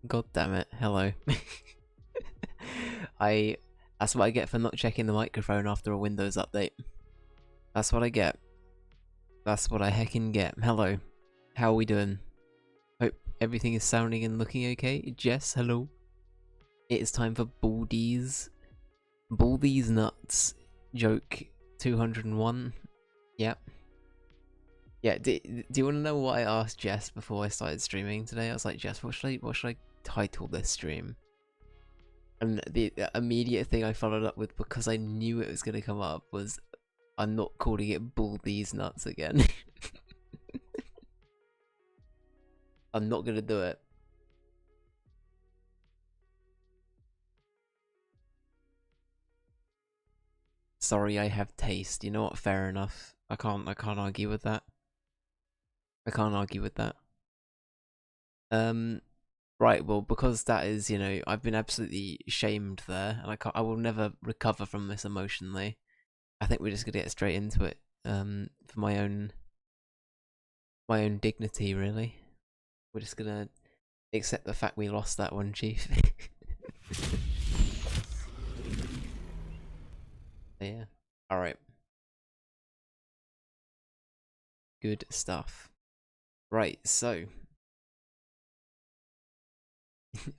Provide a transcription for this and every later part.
God damn it. Hello. That's what I get for not checking the microphone after a Windows update. That's what I get. That's what I heckin' get. Hello. How are we doing? Hope everything is sounding and looking okay. Jess, hello. It is time for Baldy's Nuts joke 201. Yep. Yeah, do you want to know what I asked Jess before I started streaming today? I was like, Jess, what should I title this stream? And the immediate thing I followed up with, because I knew it was going to come up, was I'm not calling it Baldy's Nuts again. I'm not going to do it. Sorry, I have taste. You know what? Fair enough. I can't argue with that. I can't argue with that. Right, well, because that is, you know, I've been absolutely shamed there, and I will never recover from this emotionally. I think we're just gonna get straight into it, for my own dignity, really. We're just gonna accept the fact we lost that one, Chief. Yeah. Alright. Good stuff. Right, so.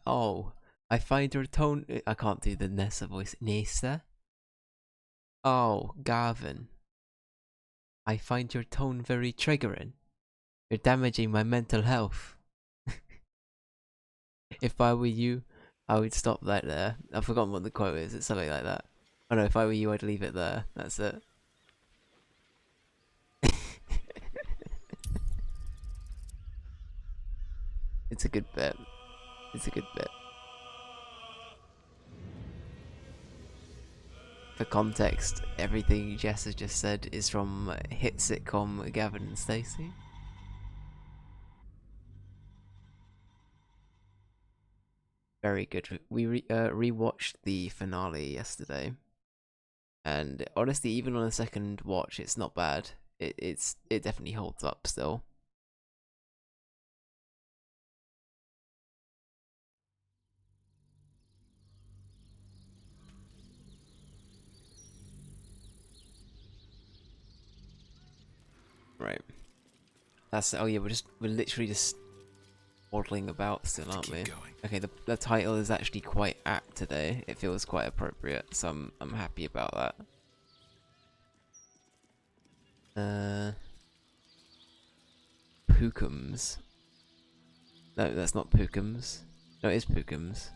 Oh, I find your tone. I can't do the Nessa voice. Nessa? Oh, Gavin. I find your tone very triggering. You're damaging my mental health. If I were you, I would stop that there. I've forgotten what the quote is. It's something like that. Oh no, if I were you, I'd leave it there. That's it. It's a good bit. It's a good bit. For context, everything Jess has just said is from hit sitcom Gavin and Stacey. Very good. We rewatched the finale yesterday, and honestly, even on a second watch, it's not bad. It definitely holds up still. Right. That's oh yeah, we're literally just waddling about still, aren't we? Okay, the title is actually quite apt today. It feels quite appropriate, so I'm happy about that. Pookums. No, that's not Pookums. No, it is Pookums.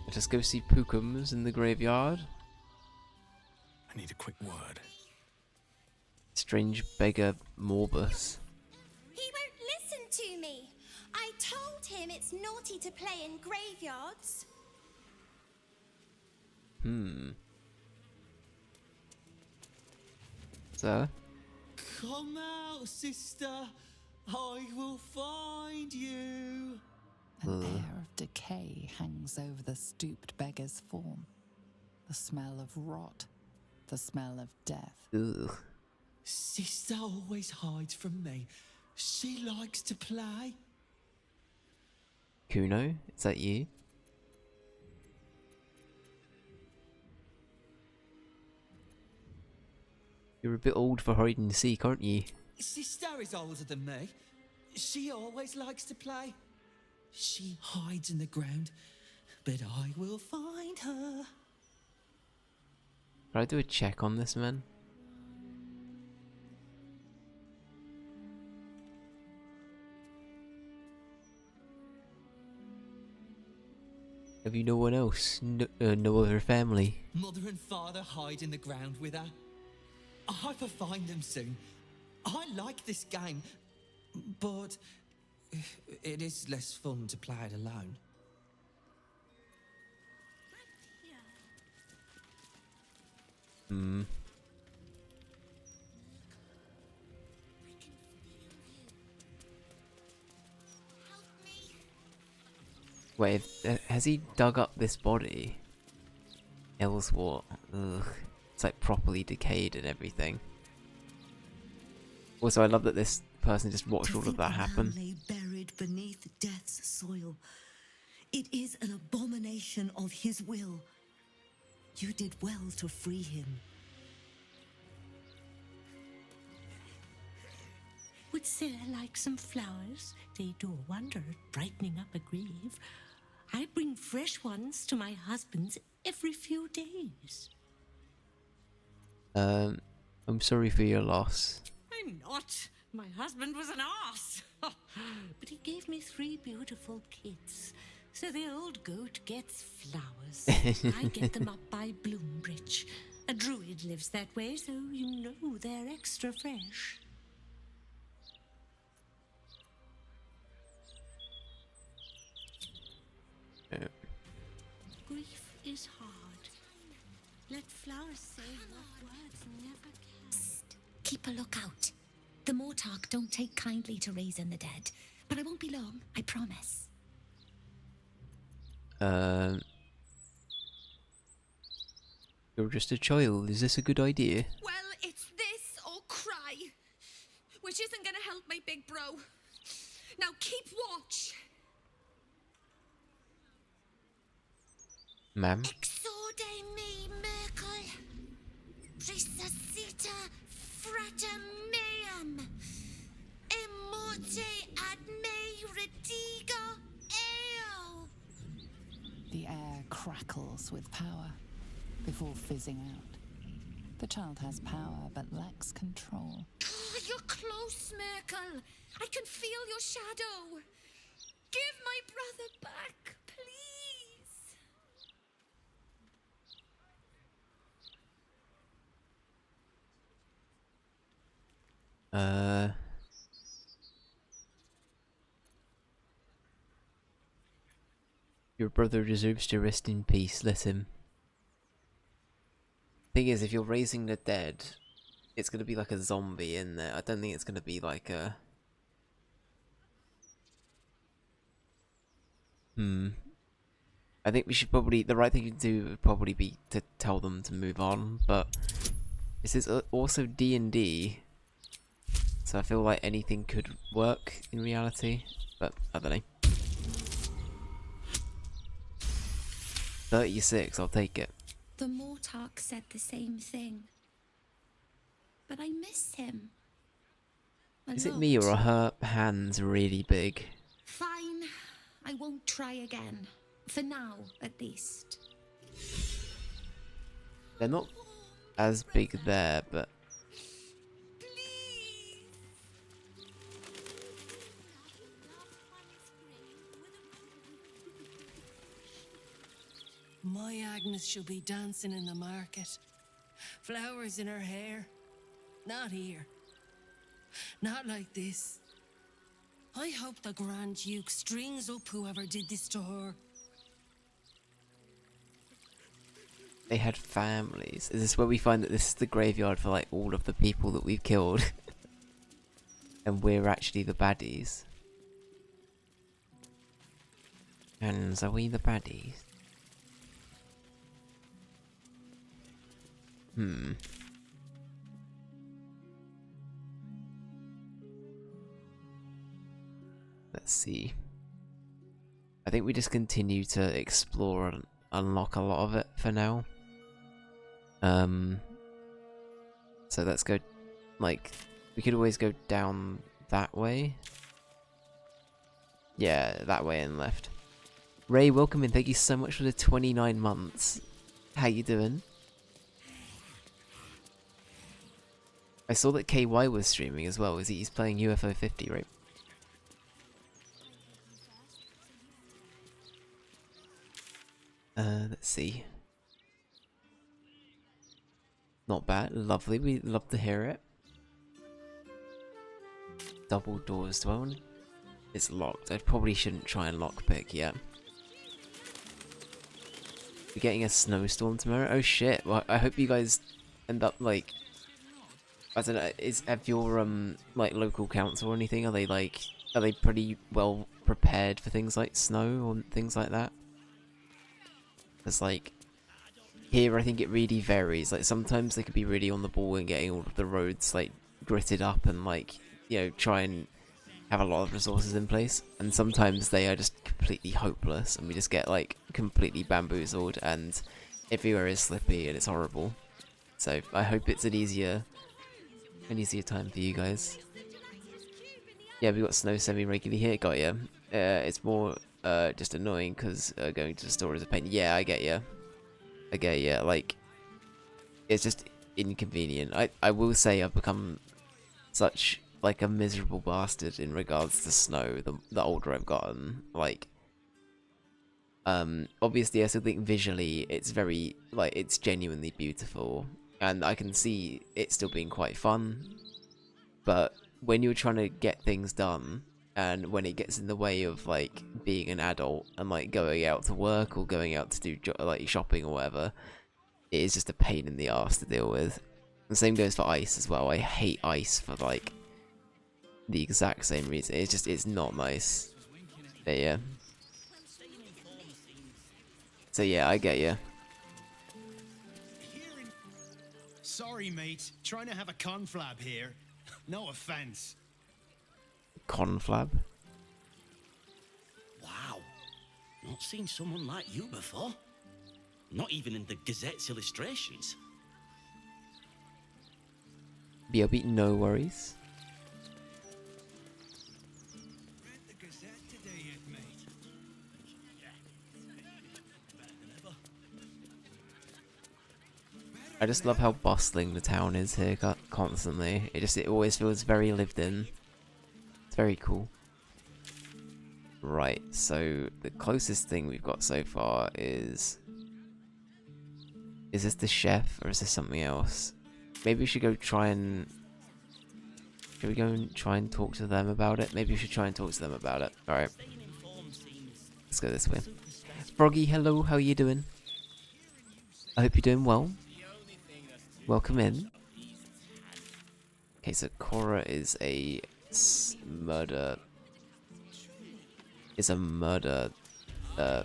Let us go see Pookums in the graveyard. I need a quick word. Strange beggar Morbus. He won't listen to me. I told him it's naughty to play in graveyards. Sir? Come out, sister. I will find you. An air of decay hangs over the stooped beggar's form. The smell of rot. The smell of death. Ugh. Sister always hides from me. She likes to play. Kuno? Is that you? You're a bit old for hide and seek, aren't you? Sister is older than me. She always likes to play. She hides in the ground, but I will find her. Can I do a check on this man? Have you no one else? No other family? Mother and father hide in the ground with her. I will find them soon. I like this game, but it is less fun to play it alone. Wait, has he dug up this body? Ellsworth. Ugh. It's like properly decayed and everything. Also, I love that this person just watched all of that happen. Lay buried beneath death's soil. It is an abomination of his will. You did well to free him. Would Sarah like some flowers? They do a wonder at brightening up a grave. I bring fresh ones to my husband's every few days. I'm sorry for your loss. I'm not. My husband was an arse. But he gave me 3 beautiful kids. So the old goat gets flowers. I get them up by Bloombridge. A druid lives that way, so you know they're extra fresh. Grief is hard. Let flowers say what words never can. Psst. Keep a lookout. The Mortark don't take kindly to raising the dead, but I won't be long, I promise. You're just a child. Is this a good idea? Well, it's this or cry, which isn't gonna help my big bro. Now keep watch. Ma'am? Exorde me, Merkel. Resuscita frater meum. Immorte ad me redigo eo. The air crackles with power before fizzing out. The child has power but lacks control. Oh, you're close, Merkel. I can feel your shadow. Give my brother back, please. Your brother deserves to rest in peace. Let him. Thing is, if you're raising the dead, it's gonna be like a zombie in there. I don't think it's gonna be like a... I think we should probably... The right thing to do would probably be to tell them to move on, but... This is also D&D, so I feel like anything could work in reality, but I don't know. 36, I'll take it. The Mortark said the same thing. But I miss him. Is it me or are her hands really big? Fine. I won't try again. For now, at least. They're not as big there, but... My Agnes shall be dancing in the market. Flowers in her hair. Not here. Not like this. I hope the Grand Duke strings up whoever did this to her. They had families. Is this where we find that this is the graveyard for like all of the people that we've killed? And we're actually the baddies. And are we the baddies? Let's see. I think we just continue to explore and unlock a lot of it for now. So let's go, like, we could always go down that way. Yeah, that way and left. Ray, welcome in. Thank you so much for the 29 months. How you doing? I saw that KY was streaming as well. He's playing UFO 50, right? Let's see. Not bad. Lovely. We love to hear it. Double doors. Do I want... It's locked. I probably shouldn't try and lockpick yet. We're getting a snowstorm tomorrow. Oh shit. Well, I hope you guys end up like... I don't know, have your like local council or anything, are they pretty well prepared for things like snow or things like that? Because like here I think it really varies. Like sometimes they could be really on the ball and getting all of the roads like gritted up and like, you know, try and have a lot of resources in place, and sometimes they are just completely hopeless, and we just get like completely bamboozled, and everywhere is slippy, and it's horrible. So I hope it's an easier time for you guys. Yeah, we got snow semi-regularly here. Got ya. It's more just annoying because going to the store is a pain. Yeah, I get ya. I get ya. Like, it's just inconvenient. I will say I've become such like a miserable bastard in regards to snow the older I've gotten. Like, obviously I still think visually it's very, like, it's genuinely beautiful, and I can see it still being quite fun, but when you're trying to get things done, and when it gets in the way of like being an adult and like going out to work or going out to do like shopping or whatever, it is just a pain in the arse to deal with. The same goes for ice as well. I hate ice for like the exact same reason. It's not nice. But yeah. So yeah, I get you. Sorry, mate. Trying to have a conflab here. No offense. Conflab? Wow. Not seen someone like you before. Not even in the Gazette's illustrations. BRB, no worries. Read the Gazette today yet, mate? I just love how bustling the town is here constantly. It always feels very lived in. It's very cool. Right, so the closest thing we've got so far is this the chef or is this something else? Maybe we should go try and... Should we go and try and talk to them about it? Maybe we should try and talk to them about it. Alright. Let's go this way. Froggy, hello, how are you doing? I hope you're doing well. Welcome in. Okay, so Cora is a murder...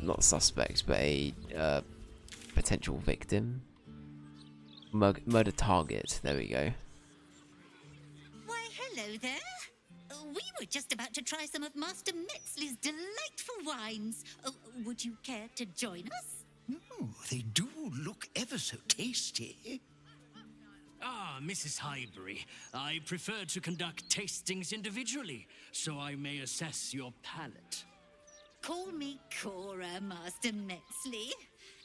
not suspect, but a potential victim. Murder target, there we go. Why, hello there. We were just about to try some of Master Metzley's delightful wines. Would you care to join us? Oh, they do look ever so tasty. Ah, Mrs. Highbury, I prefer to conduct tastings individually, so I may assess your palate. Call me Cora, Master Metzley.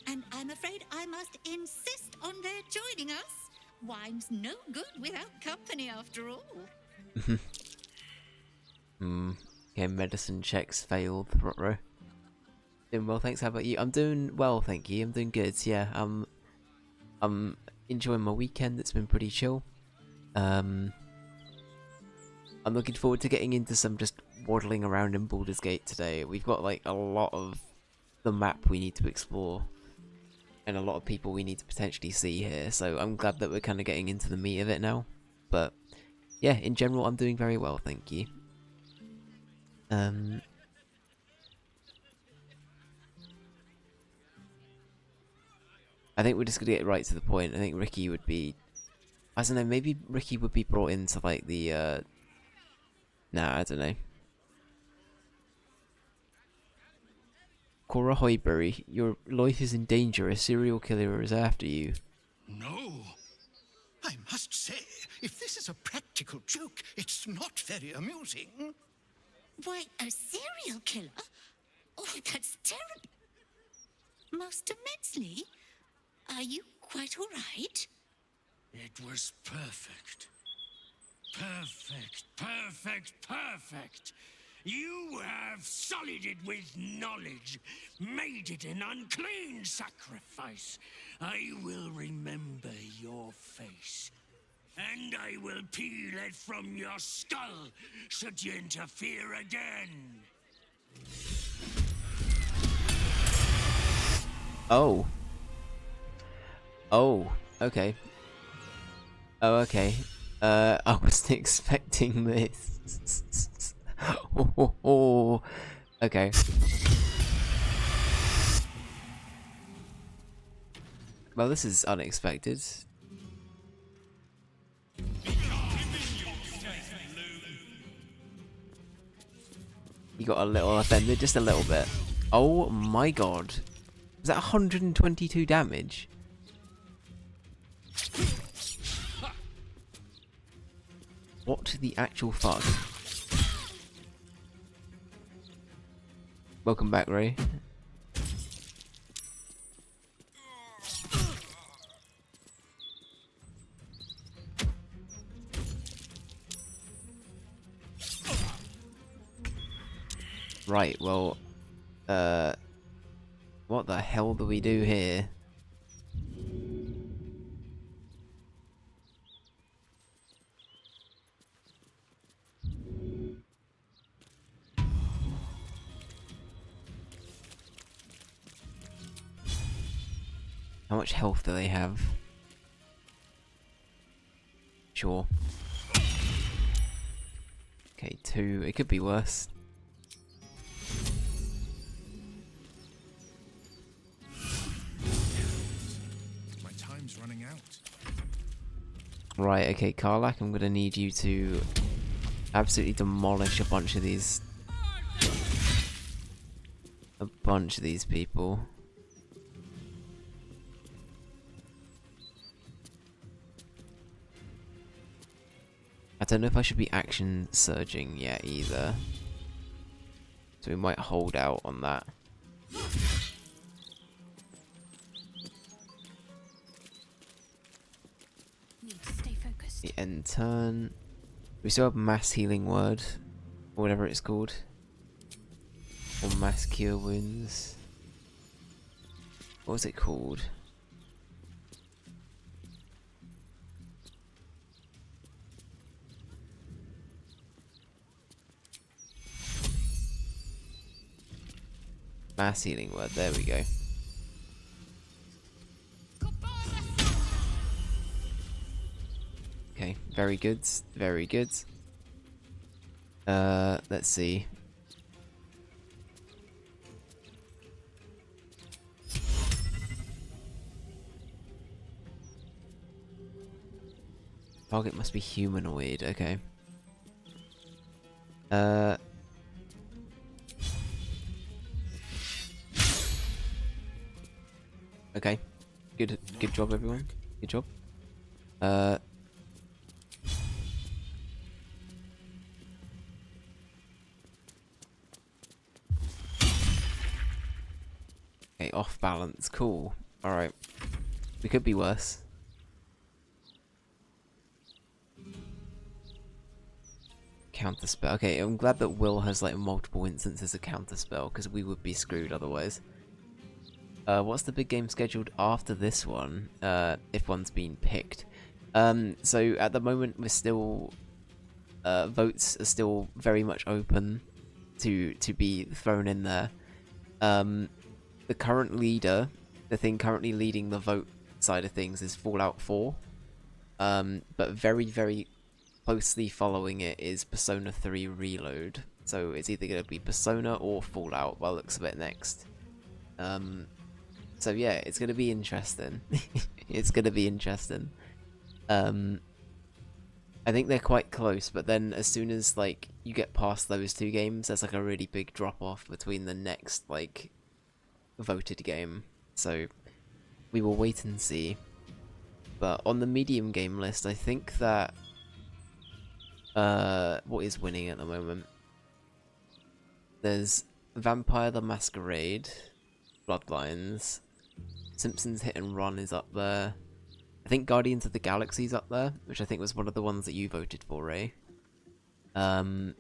And I'm afraid I must insist on their joining us. Wine's no good without company, after all. Okay, medicine checks failed, Rotro. Doing well, thanks. How about you? I'm doing well, thank you. I'm doing good. Yeah, I'm enjoying my weekend. It's been pretty chill. I'm looking forward to getting into some just waddling around in Baldur's Gate today. We've got like a lot of the map we need to explore, and a lot of people we need to potentially see here. So I'm glad that we're kind of getting into the meat of it now. But yeah, in general, I'm doing very well, thank you. I think we're just gonna get right to the point. I think Ricky would be... I don't know, maybe Ricky would be brought into like the... Nah, I don't know. Cora Highbury, your life is in danger. A serial killer is after you. No. I must say, if this is a practical joke, it's not very amusing. Why, a serial killer? Oh, that's terrible. Master Metzley, are you quite all right? It was perfect. Perfect, perfect, perfect. You have sullied it with knowledge, made it an unclean sacrifice. I will remember your face, and I will peel it from your skull should you interfere again. Oh. Oh, okay. Oh, okay. I wasn't expecting this. Oh, okay. Well, this is unexpected. You got a little offended, just a little bit. Oh my god. Was that 122 damage? What the actual fuck? Welcome back, Ray. Right, well, what the hell do we do here? How much health do they have? Sure. Okay, 2. It could be worse. My time's running out. Right, okay, Karlak, I'm gonna need you to absolutely demolish a bunch of these. A bunch of these people. I don't know if I should be action surging yet either. So we might hold out on that. Need to stay focused. The end turn. We still have mass healing word. Or whatever it's called. Or mass cure wounds. What was it called? Mass healing word, there we go. Okay, very good, very good. Let's see. Target must be humanoid, okay. Okay. Good job, everyone. Good job. Okay, off balance. Cool. Alright. We could be worse. Counterspell. Okay, I'm glad that Will has like multiple instances of counterspell, because we would be screwed otherwise. What's the big game scheduled after this one? If one's been picked. So at the moment we're still votes are still very much open to be thrown in there. The current leader, the thing currently leading the vote side of things is Fallout 4. But very, very closely following it is Persona 3 Reload. So it's either going to be Persona or Fallout by the looks of it next. So yeah, it's going to be interesting. It's going to be interesting. I think they're quite close, but then as soon as like you get past those two games, there's like a really big drop off between the next like voted game. So we will wait and see. But on the medium game list, I think that what is winning at the moment? There's Vampire the Masquerade, Bloodlines, Simpsons Hit and Run is up there. I think Guardians of the Galaxy's up there, which I think was one of the ones that you voted for, Ray. And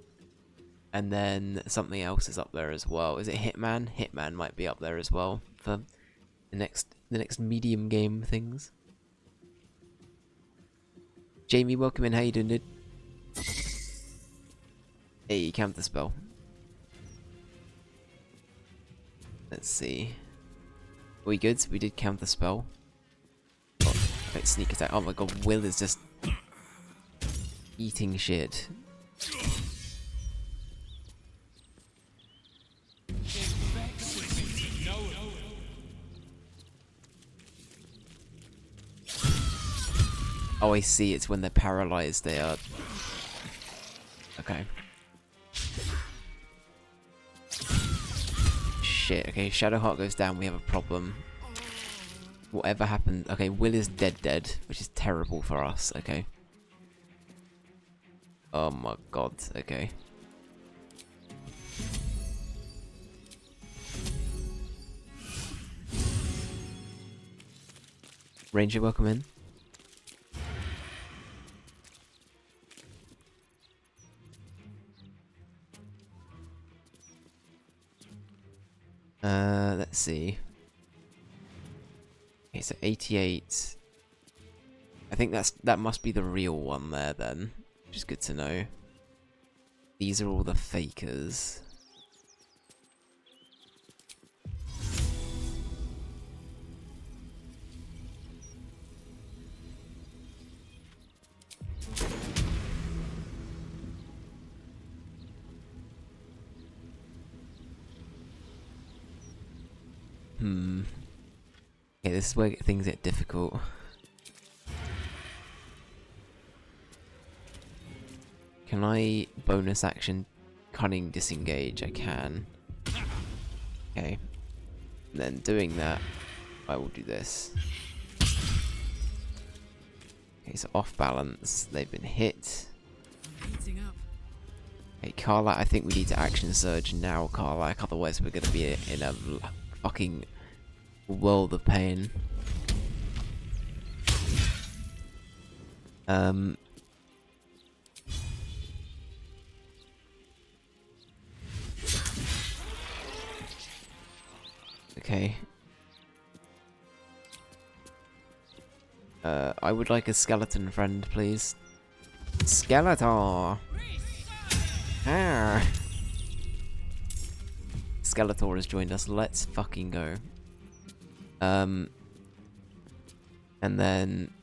then something else is up there as well. Is it Hitman? Hitman might be up there as well for the next medium game things. Jamie, welcome in. How you doing, dude? Hey, counterspell. Let's see. Are we good? We did counterspell. Oh, okay, sneak attack. Oh my god, Will is just eating shit. Oh, I see. It's when they're paralyzed. They are. Okay. shit. Okay, Shadowheart goes down, we have a problem. Whatever happened... Okay, Will is dead, which is terrible for us. Okay. Oh my god, okay. Ranger, welcome in. Let's see. Okay, so 88. I think that must be the real one there then, which is good to know. These are all the fakers. Okay, this is where things get difficult. Can I bonus action cunning disengage? I can. Okay. And then doing that, I will do this. Okay, so off balance. They've been hit. Okay, Karlak, I think we need to action surge now, Karlak. Otherwise we're going to be in a fucking world of pain. Okay. I would like a skeleton friend, please. Skeletor! Ah! Skeletor has joined us. Let's fucking go. And then...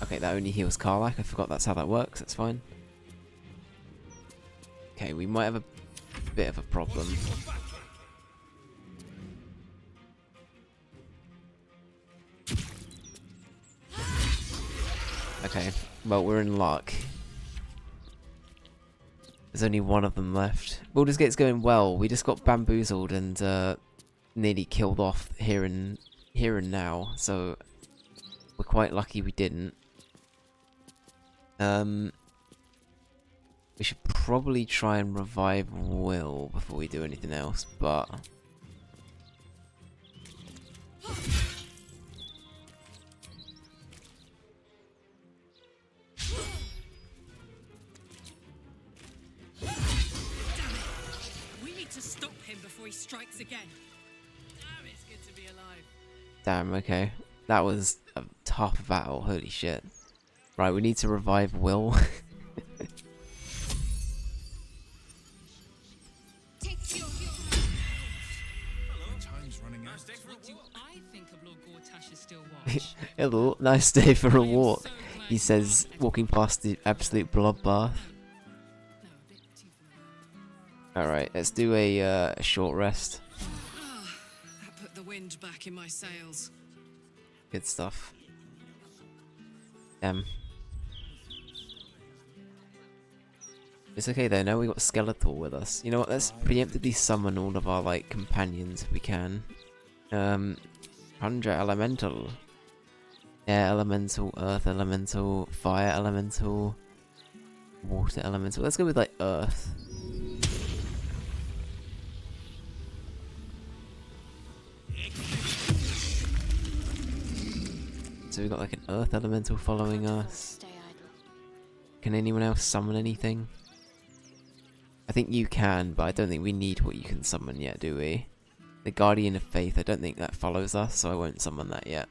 Okay, that only heals Karlak. I forgot that's how that works. That's fine. Okay, we might have a bit of a problem. Okay, well, we're in luck. There's only one of them left. Baldur's Gate's going well. We just got bamboozled and nearly killed off here and now, so we're quite lucky we didn't. We should probably try and revive Will before we do anything else, but... We need to stop him before he strikes again. Damn, it's good to be alive. Damn, okay. That was a tough battle, holy shit. Right, we need to revive Will. Hello, nice day for a walk. He says, walking past the absolute bloodbath. Alright, let's do a short rest. That put the wind back in my sails. Good stuff. It's okay though, now we got Skeletor with us. You know what, let's preemptively summon all of our, like, companions if we can. Conjure Elemental. Air Elemental, Earth Elemental, Fire Elemental, Water Elemental. Let's go with, like, Earth. So we got, like, an Earth Elemental following us. Can anyone else summon anything? I think you can, but I don't think we need what you can summon yet, do we? The Guardian of Faith, I don't think that follows us, so I won't summon that yet.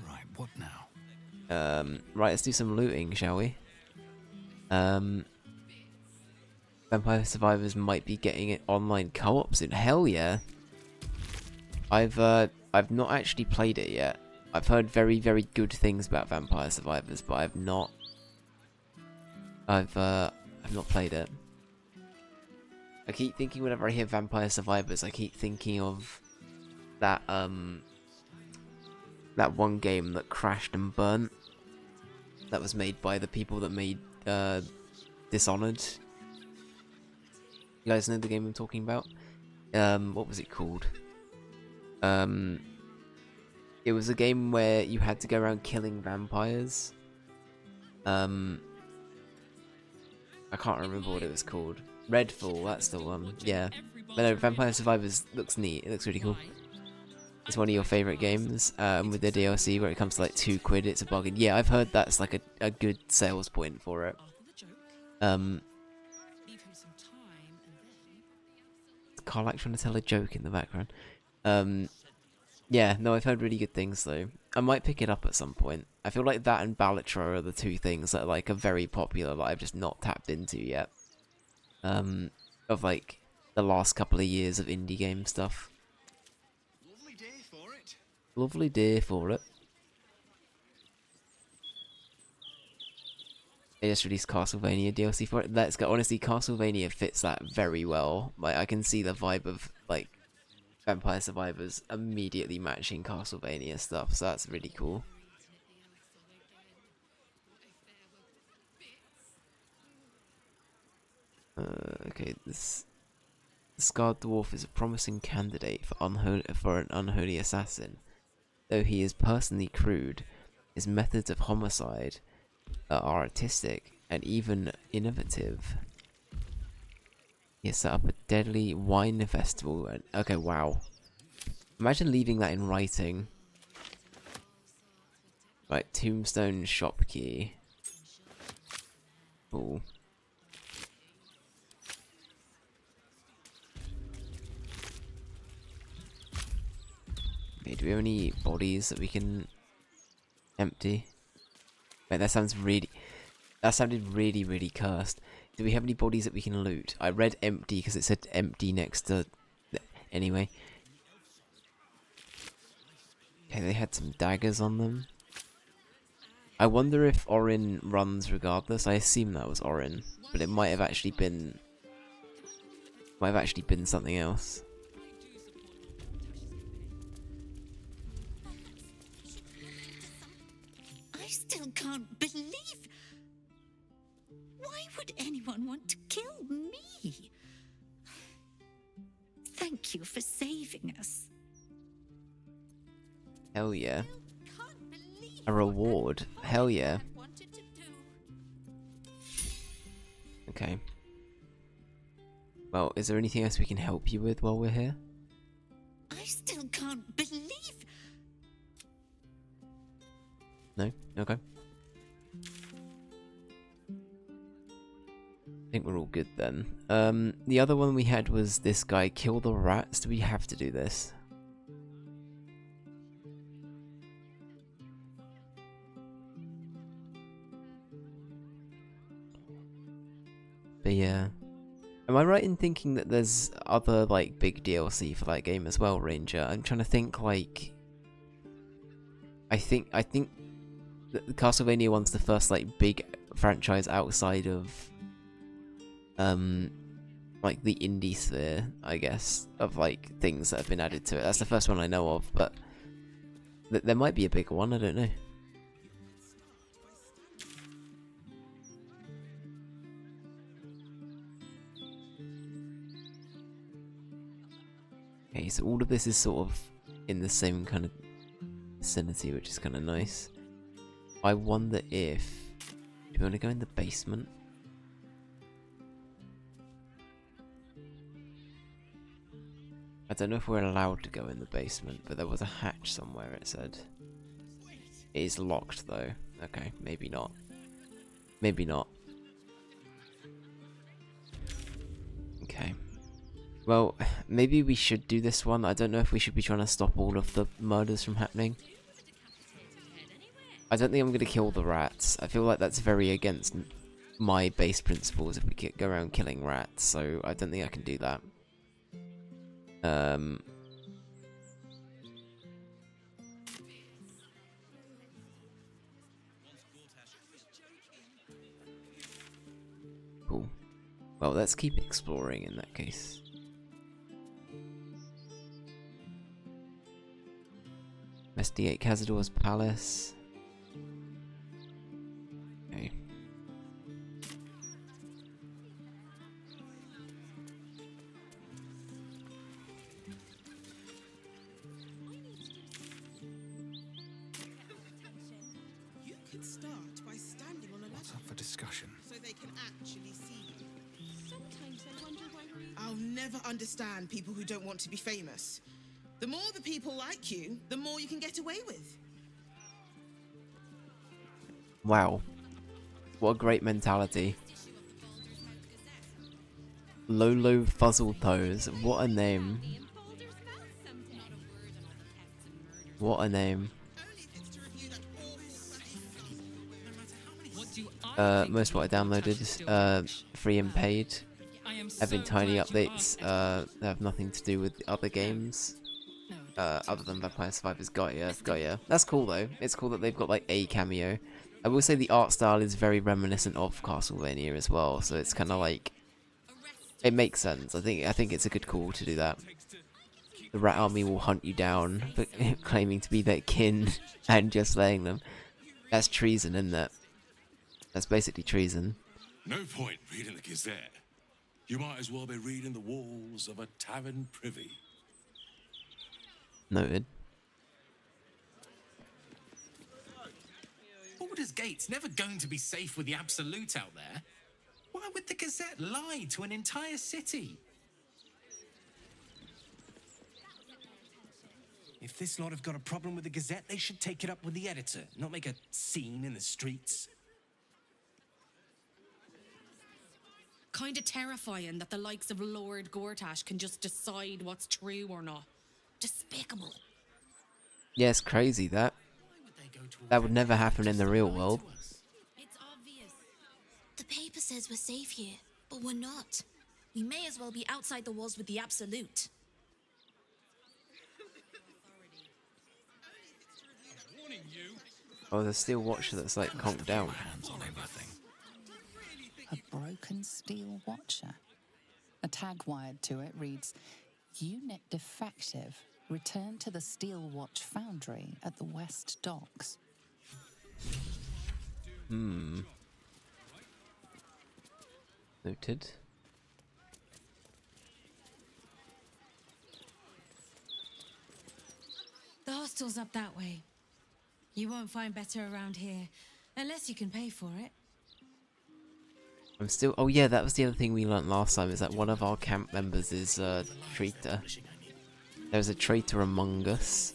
Alright, what now? Right, let's do some looting, shall we? Vampire Survivors might be getting it online co-op soon. Hell yeah! I've not actually played it yet. I've heard very, very good things about Vampire Survivors, but I've not played it. I keep thinking whenever I hear Vampire Survivors, I keep thinking of that that one game that crashed and burnt. That was made by the people that made Dishonored. You guys know the game I'm talking about? What was it called? It was a game where you had to go around killing vampires. I can't remember what it was called. Redfall, that's the one. Yeah. But no, Vampire Survivors looks neat. It looks really cool. It's one of your favourite games, with the DLC where it comes to like £2, it's a bargain. Yeah, I've heard that's like a good sales point for it. Carlac trying to tell a joke in the background. Yeah, no, I've heard really good things though. I might pick it up at some point. I feel like that and Balatro are the two things that like are very popular that I've just not tapped into yet. Of like the last couple of years of indie game stuff. Lovely day for it. Lovely day for it. They just released Castlevania DLC for it. Let's go. Honestly, Castlevania fits that very well. Like I can see the vibe of like Vampire Survivors immediately matching Castlevania stuff, so that's really cool. Okay, this Scarred Dwarf is a promising candidate for an unholy assassin. Though he is personally crude, his methods of homicide are artistic and even innovative. He has set up a deadly wine festival. Okay, wow. Imagine leaving that in writing. Right, tombstone shop key. Cool. Okay, do we have any bodies that we can empty? Wait, that sounded really, really cursed. Do we have any bodies that we can loot? I read empty because it said empty next to... Anyway. Okay, they had some daggers on them. I wonder if Orin runs regardless. I assume that was Orin, but it might have actually been... something else. I still can't believe... Why would anyone want to kill me? Thank you for saving us. Hell yeah. A reward. Hell yeah. Okay. Well, is there anything else we can help you with while we're here? I still can't believe... No? Okay. I think we're all good then. The other one we had was this guy, kill the rats. Do we have to do this? But yeah. Am I right in thinking that there's other like big DLC for that game as well, Ranger? I'm trying to think like... I think the Castlevania one's the first like big franchise outside of like the indie sphere, I guess, of like things that have been added to it. That's the first one I know of, but there might be a bigger one, I don't know. Okay, so all of this is sort of in the same kind of vicinity, which is kind of nice. I wonder if... Do we want to go in the basement? I don't know if we're allowed to go in the basement, but there was a hatch somewhere, it said. It is locked, though. Okay, maybe not. Maybe not. Okay. Well, maybe we should do this one. I don't know if we should be trying to stop all of the murders from happening. I don't think I'm going to kill the rats. I feel like that's very against my base principles if we go around killing rats, so I don't think I can do that. Cool. Well, let's keep exploring in that case. Investigate Cazador's palace. Okay. never understand people who don't want to be famous. The more the people like you, the more you can get away with. Wow. What a great mentality. Lolo Fuzzletoes. What a name. What a name. Most of what I downloaded, free and paid. Have been tiny updates, that have nothing to do with the other games. Other than Vampire Survivors. Got ya. That's cool though. It's cool that they've got like a cameo. I will say the art style is very reminiscent of Castlevania as well, so it's kind of like, it makes sense. I think it's a good call to do that. The Rat Army will hunt you down, but claiming to be their kin and just slaying them. That's treason, isn't it? That's basically treason. No point reading the Gazette. You might as well be reading the walls of a tavern privy. Noted. Baldur's Gate's never going to be safe with the Absolute out there. Why would the Gazette lie to an entire city? If this lot have got a problem with the Gazette, they should take it up with the editor, not make a scene in the streets. Kinda terrifying that the likes of Lord Gortash can just decide what's true or not. Despicable. Yeah, it's crazy that. That would never happen in the real world. It's obvious. The paper says we're safe here, but we're not. We may as well be outside the walls with the Absolute. Oh, the steel watcher that's like conked down. A broken steel watcher. A tag wired to it reads, "Unit defective. Return to the Steel Watch Foundry at the West Docks." Noted. The hostel's up that way. You won't find better around here, unless you can pay for it. I'm still. Oh yeah, that was the other thing we learnt last time. Is that one of our camp members is a traitor. There's a traitor among us.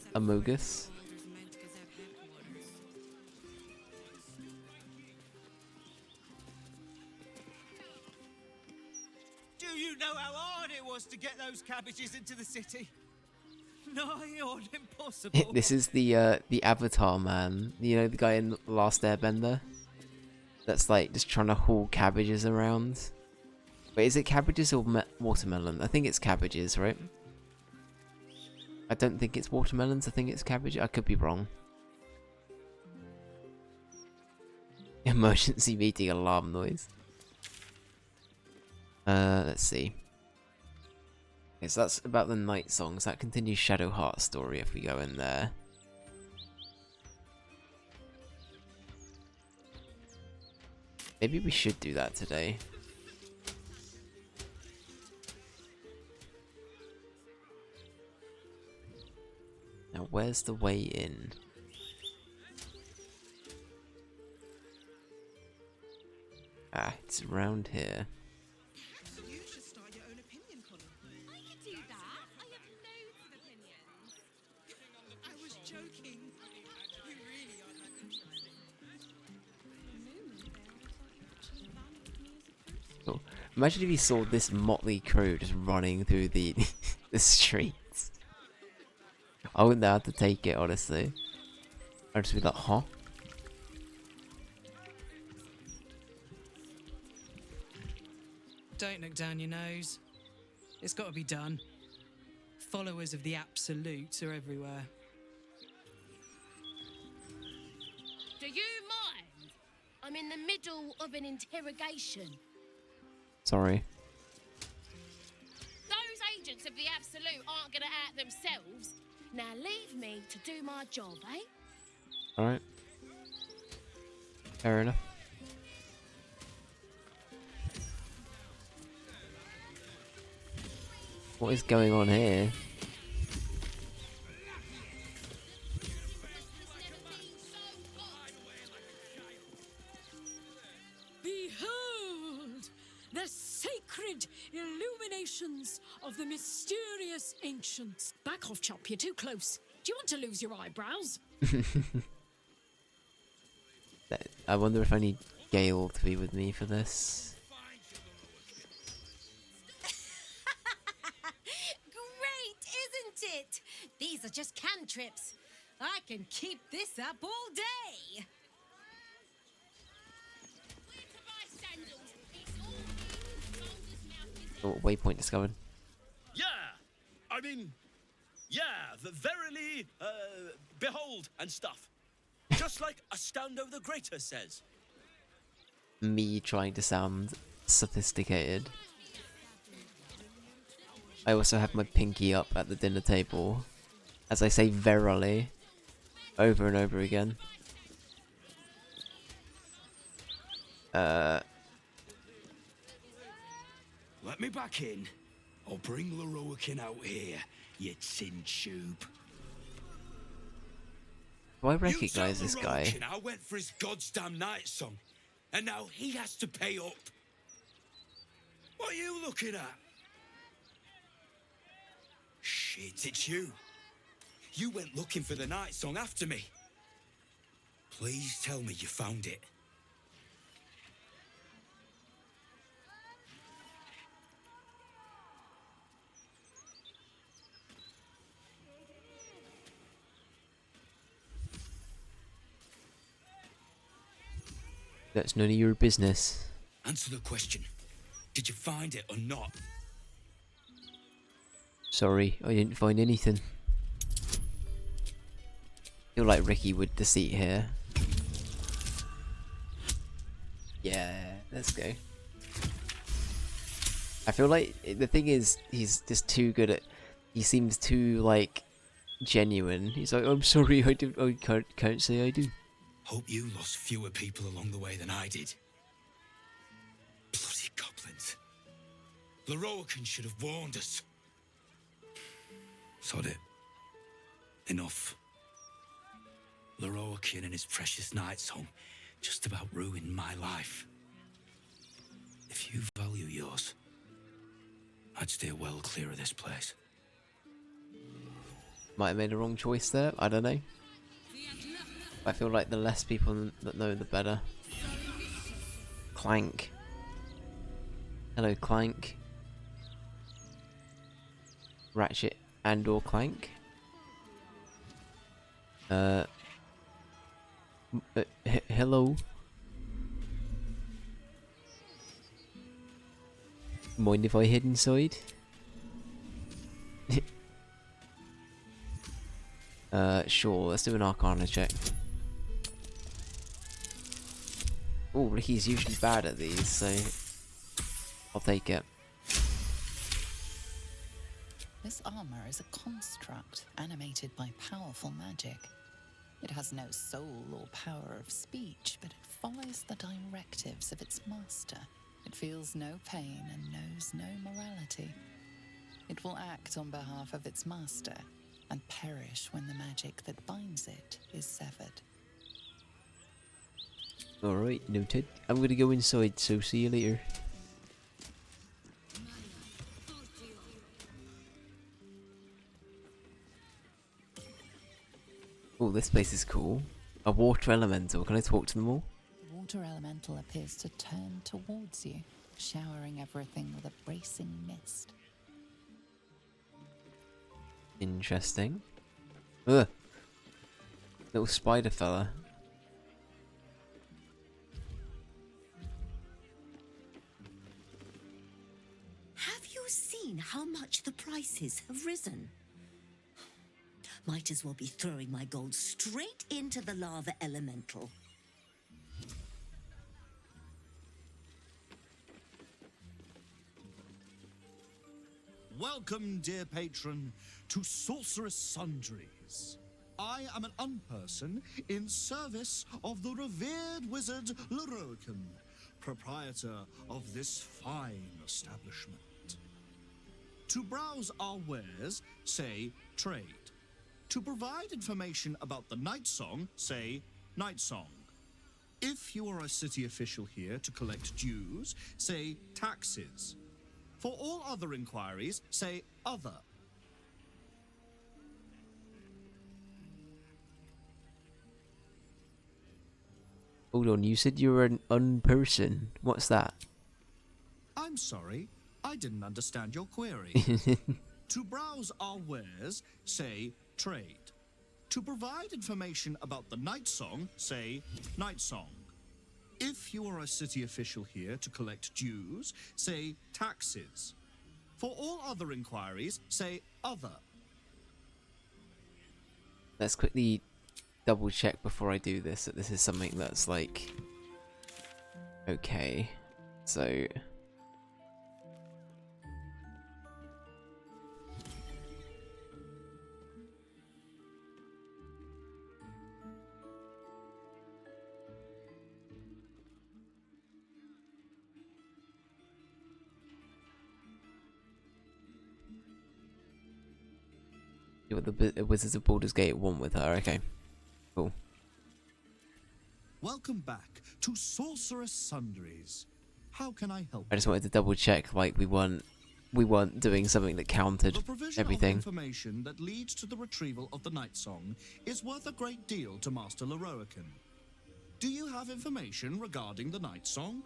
Do you know how hard it was to get those cabbages into the city? Nigh on impossible. This is the Avatar man. You know, the guy in The Last Airbender? That's like just trying to haul cabbages around. Wait, is it cabbages or watermelon? I think it's cabbages, right? I don't think it's watermelons, I think it's cabbage. I could be wrong. Emergency meeting alarm noise. Let's see. Okay, so that's about the night songs. That continues Shadowheart's story if we go in there. Maybe we should do that today. Now, where's the way in? Ah, it's around here. You should start your own opinion column. I could do that. I have loads of opinions. I was joking. You really are that interesting. Cool. Imagine if you saw this motley crew just running through the the streets. I wouldn't know how to take it, honestly. I'd just be like, huh? Don't look down your nose. It's got to be done. Followers of the Absolute are everywhere. Do you mind? I'm in the middle of an interrogation. Sorry. Those agents of the Absolute aren't gonna act themselves. Now leave me to do my job, eh? Alright. Fair enough. What is going on here? Behold, the sacred illuminations of the mysterious ancients. Back off, Chop, you're too close. Do you want to lose your eyebrows? I wonder if I need Gale to be with me for this. Great, isn't it? These are just cantrips. I can keep this up all day. Oh, waypoint discovered. Yeah, I mean, yeah, verily, behold and stuff. Just like Astando the Greater says. Me trying to sound sophisticated. I also have my pinky up at the dinner table as I say verily over and over again. Let me back in, or bring Leroican out here, you tin tube. Do I recognise this guy? Leroican I went for his goddamn night song, and now he has to pay up. What are you looking at? Shit, it's you. You went looking for the night song after me. Please tell me you found it. That's none of your business. Answer the question. Did you find it or not? Sorry, I didn't find anything. Feel like Ricky would deceit here. Yeah, let's go. I feel like the thing is, he's just too good at. He seems too like genuine. He's like, I'm sorry, I can't say I do. Hope you lost fewer people along the way than I did. Bloody goblins. Leroican should have warned us. Sod it. Enough. Leroican and his precious night song just about ruined my life. If you value yours, I'd steer well clear of this place. Might have made a wrong choice there, I don't know. I feel like the less people that know, the better. Clank. Hello, Clank. Ratchet and or Clank. Hello. Mind if I head inside? Sure, let's do an Arcana check. Oh, Ricky's usually bad at these, so I'll take it. This armor is a construct animated by powerful magic. It has no soul or power of speech, but it follows the directives of its master. It feels no pain and knows no morality. It will act on behalf of its master and perish when the magic that binds it is severed. Alright, noted. I'm gonna go inside, so see you later. Oh, this place is cool. A water elemental. Can I talk to them all? The water elemental appears to turn towards you, showering everything with a bracing mist. Interesting. Ugh. Little spider fella. Have you seen how much the prices have risen? Might as well be throwing my gold straight into the lava elemental. Welcome, dear patron, to Sorceress Sundries. I am an unperson in service of the revered wizard Leroican, proprietor of this fine establishment. To browse our wares, say trade. To provide information about the night song, say night song. If you are a city official here to collect dues, say taxes. For all other inquiries, say other. Hold on, you said you were an unperson. What's that? I'm sorry, I didn't understand your query. To browse our wares, say trade. To provide information about the night song, say night song. If you are a city official here to collect dues, say taxes. For all other inquiries, say other. Let's quickly double check before I do this that this is something that's like okay. So you what the Wizards of Baldur's Gate want with her, okay. Cool. Welcome back to Sorceress Sundries. How can I help? I just wanted to double check like we weren't doing something that counted The provision everything. of information that leads to the retrieval of the night song is worth a great deal to Master Leroican. Do you have information regarding the night song?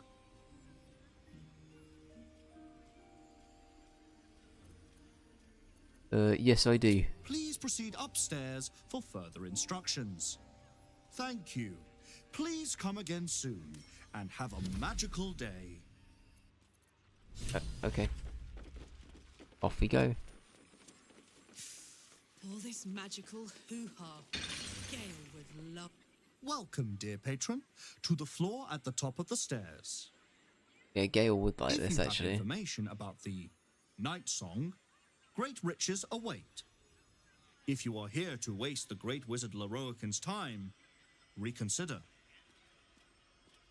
Yes, I do. Please proceed upstairs for further instructions. Thank you. Please come again soon and have a magical day. Okay. Off we go. All this magical hoo-ha. Gale with love. Welcome, dear patron, to the floor at the top of the stairs. Yeah, Gale would like If this you have actually. information about the night song, great riches await. If you are here to waste the great wizard Leroican's time, reconsider.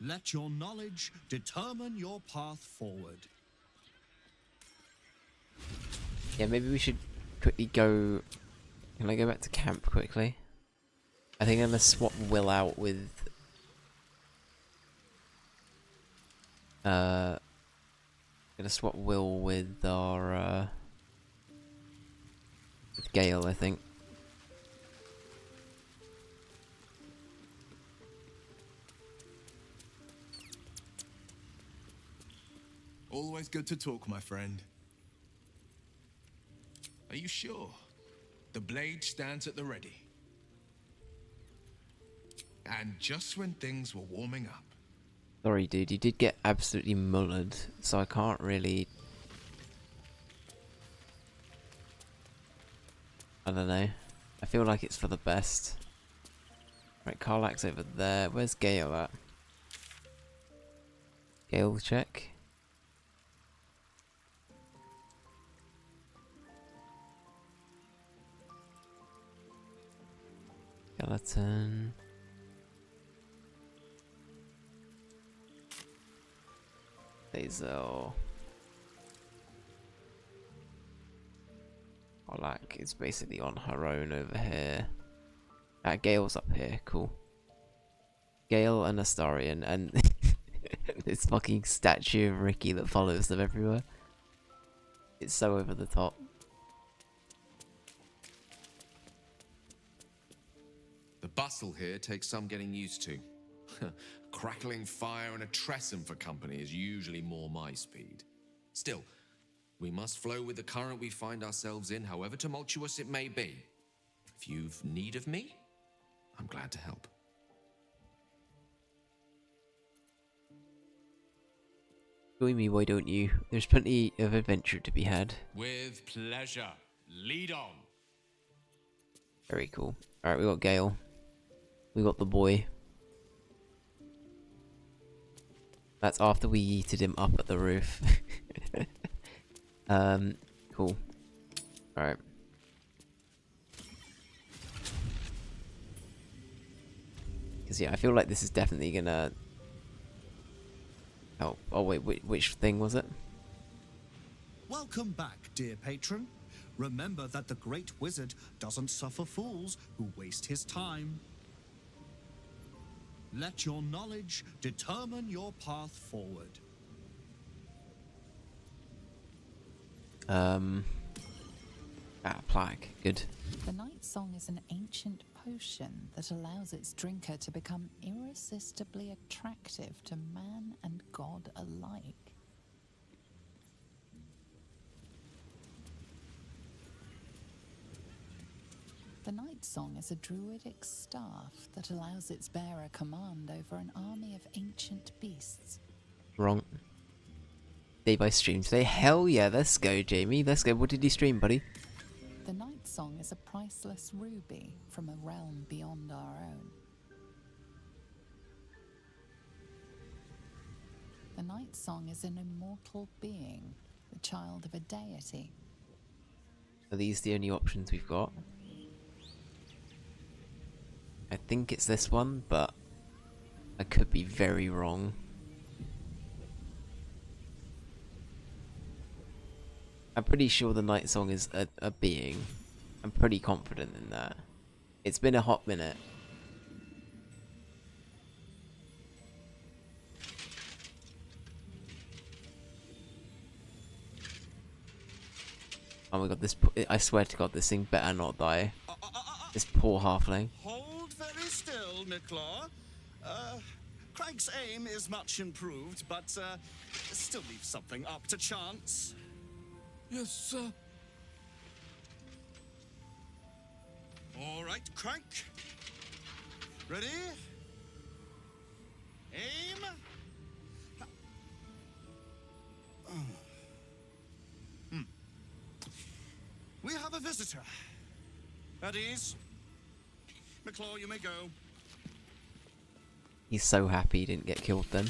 Let your knowledge determine your path forward. Yeah, maybe we should quickly go. Can I go back to camp quickly? I think I'm gonna swap Will out with. Gonna swap Will with our. With Gale, I think. Always good to talk, my friend. Are you sure? The blade stands at the ready. And just when things were warming up. Sorry, dude, you did get absolutely mullered, so I can't really. I don't know. I feel like it's for the best. Right, Karlak's over there. Where's Gale at? Gale check. Skeleton. Hazel. Karlak is basically on her own over here. Gale's up here, cool. Gale and Astarion and this fucking statue of Ricky that follows them everywhere. It's so over the top. The bustle here takes some getting used to. Crackling fire and a tresson for company is usually more my speed. Still, we must flow with the current we find ourselves in, however tumultuous it may be. If you've need of me, I'm glad to help. Join me, why don't you? There's plenty of adventure to be had. With pleasure. Lead on. Very cool. Alright, we got Gale. We got the boy. That's after we yeeted him up at the roof. Cool. Alright. Because yeah, I feel like this is definitely gonna help. Oh wait, which thing was it? Welcome back, dear patron. Remember that the great wizard doesn't suffer fools who waste his time. Let your knowledge determine your path forward. Plague. Good. The Night Song is an ancient potion that allows its drinker to become irresistibly attractive to man and god alike. The Night Song is a druidic staff that allows its bearer command over an army of ancient beasts. Wrong. Day by stream today. Hell yeah, let's go, Jamie. Let's go. What did you stream, buddy? The Night Song is a priceless ruby from a realm beyond our own. The Night Song is an immortal being, the child of a deity. Are these the only options we've got? I think it's this one, but I could be very wrong. I'm pretty sure the Night Song is a being. I'm pretty confident in that. It's been a hot minute. Oh my god, this... I swear to god, this thing better not die. This poor halfling. Hold very still, Miclaw. Craig's aim is much improved, but still leaves something up to chance. Yes, sir. All right, Crank. Ready? Aim. We have a visitor. At ease. Miclaw, you may go. He's so happy he didn't get killed then.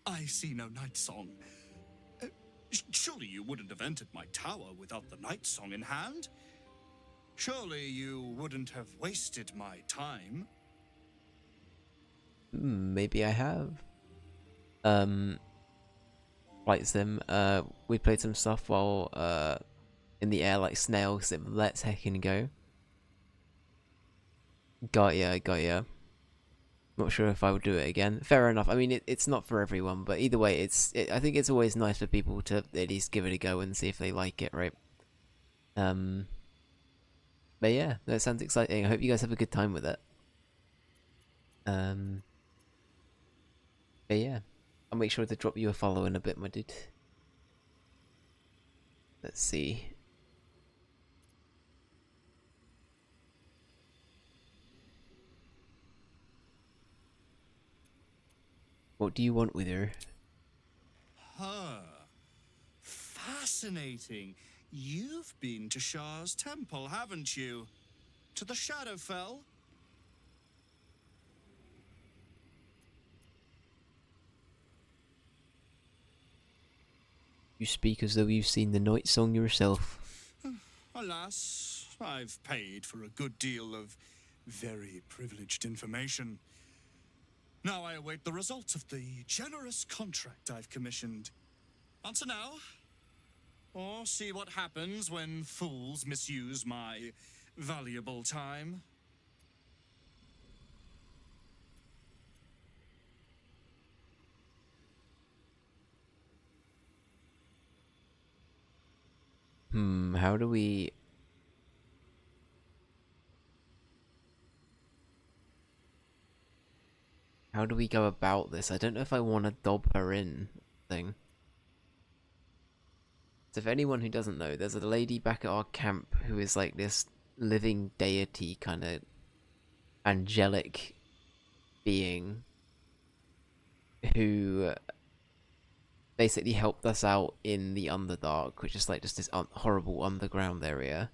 I see no Night Song. Surely you wouldn't have entered my tower without the Night Song in hand? Surely you wouldn't have wasted my time? Maybe I have. Flight sim. We played some stuff while in the air like snail sim. Let's heckin' go. Got ya. Not sure if I would do it again. Fair enough. I mean, it's not for everyone, but either way, I think it's always nice for people to at least give it a go and see if they like it, right? But yeah, that sounds exciting. I hope you guys have a good time with it. But yeah, I'll make sure to drop you a follow in a bit, my dude. Let's see. What do you want with her? Fascinating. You've been to Shah's temple, haven't you? To the Shadowfell? You speak as though you've seen the Night Song yourself. Alas, I've paid for a good deal of very privileged information. Now I await the results of the generous contract I've commissioned. Answer now, or see what happens when fools misuse my valuable time. How do we... How do we go about this? I don't know if I want to dob her in thing. So if anyone who doesn't know, there's a lady back at our camp who is like this living deity kind of angelic being who basically helped us out in the Underdark, which is like just this horrible underground area.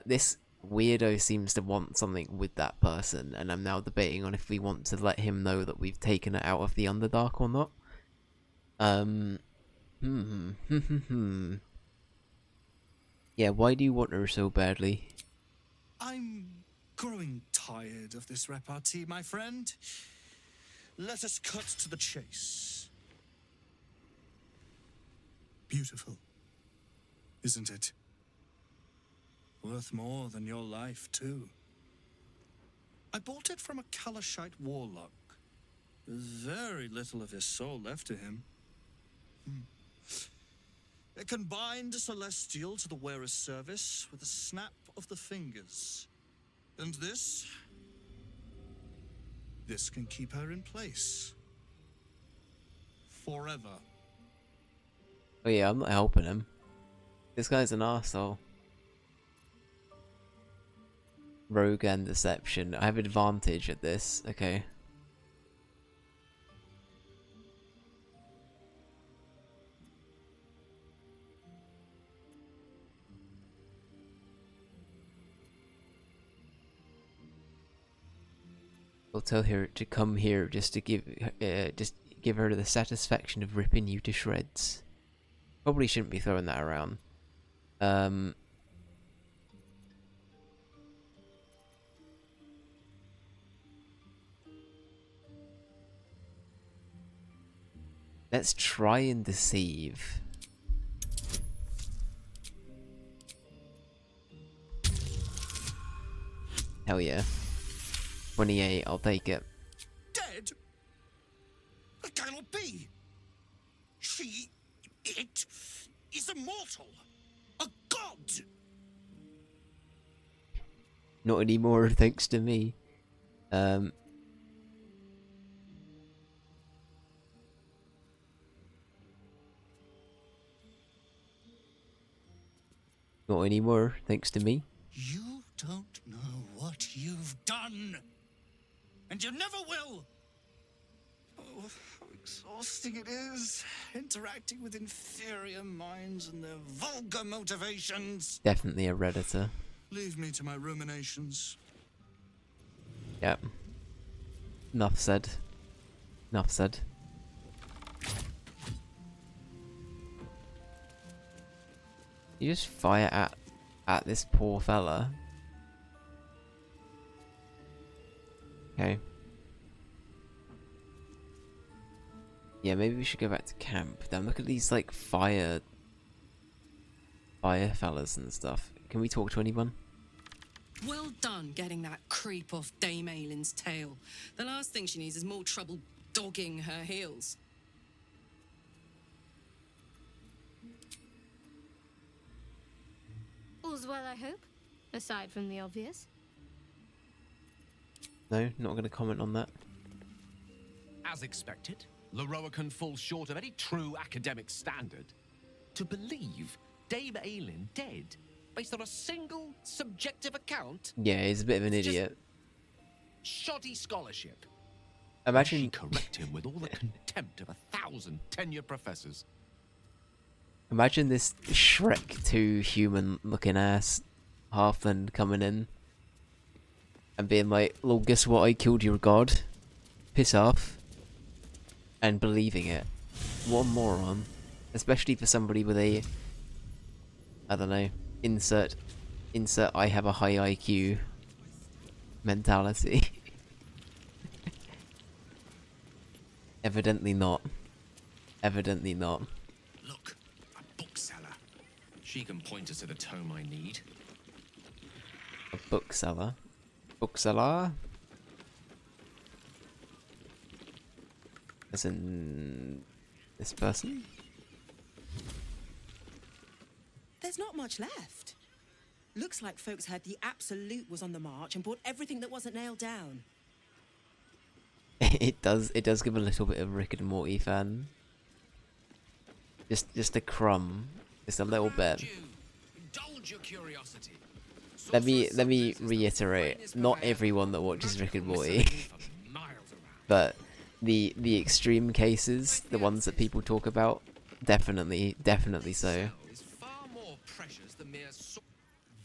This weirdo seems to want something with that person, and I'm now debating on if we want to let him know that we've taken it out of the Underdark or not. Yeah, why do you want her so badly? I'm growing tired of this repartee, my friend. let us cut to the chase. Beautiful, isn't it? Worth more than your life, too. I bought it from a Kalashite warlock. There's very little of his soul left to him. It can bind a celestial to the wearer's service with a snap of the fingers. And this can keep her in place. Forever. Oh yeah, I'm not helping him. This guy's an arsehole. Rogue and deception. I have advantage at this. Okay. I'll tell her to come here just to give her the satisfaction of ripping you to shreds. Probably shouldn't be throwing that around. Let's try and deceive. Hell yeah. 28, I'll take it. Dead? That cannot be. It is immortal. A god. Not anymore, thanks to me. Not anymore, thanks to me. You don't know what you've done. And you never will. Oh, how exhausting it is. Interacting with inferior minds and their vulgar motivations. Definitely a Redditor. Leave me to my ruminations. Yep. Enough said. Enough said. You just fire at this poor fella. Okay. Yeah, maybe we should go back to camp. Then look at these like fire fellas and stuff. Can we talk to anyone? Well done getting that creep off Dame Aylin's tail. The last thing she needs is more trouble dogging her heels. All's well, I hope, aside from the obvious. No, not going to comment on that. As expected, Leroican falls short of any true academic standard. To believe Dame Aylin dead based on a single subjective account? Yeah, he's a bit of an idiot. Shoddy scholarship. Imagine She correct him with all the contempt of 1,000 tenured professors. Imagine this Shrek 2 human looking ass halfling coming in and being like, "Well, guess what? I killed your god. Piss off." And believing it. What a moron. Especially for somebody with a, I don't know, insert I have a high IQ mentality. Evidently not. Evidently not. Look, a bookseller. She can point us to the tome I need. A bookseller? Bookseller? As in this person? There's not much left. Looks like folks heard the Absolute was on the march and bought everything that wasn't nailed down. It does give a little bit of Rick and Morty fan. Just a crumb. Just a little bit. Indulge your curiosity. Let me reiterate, not everyone that watches Rick and Morty. But the extreme cases, the ones that people talk about, definitely so.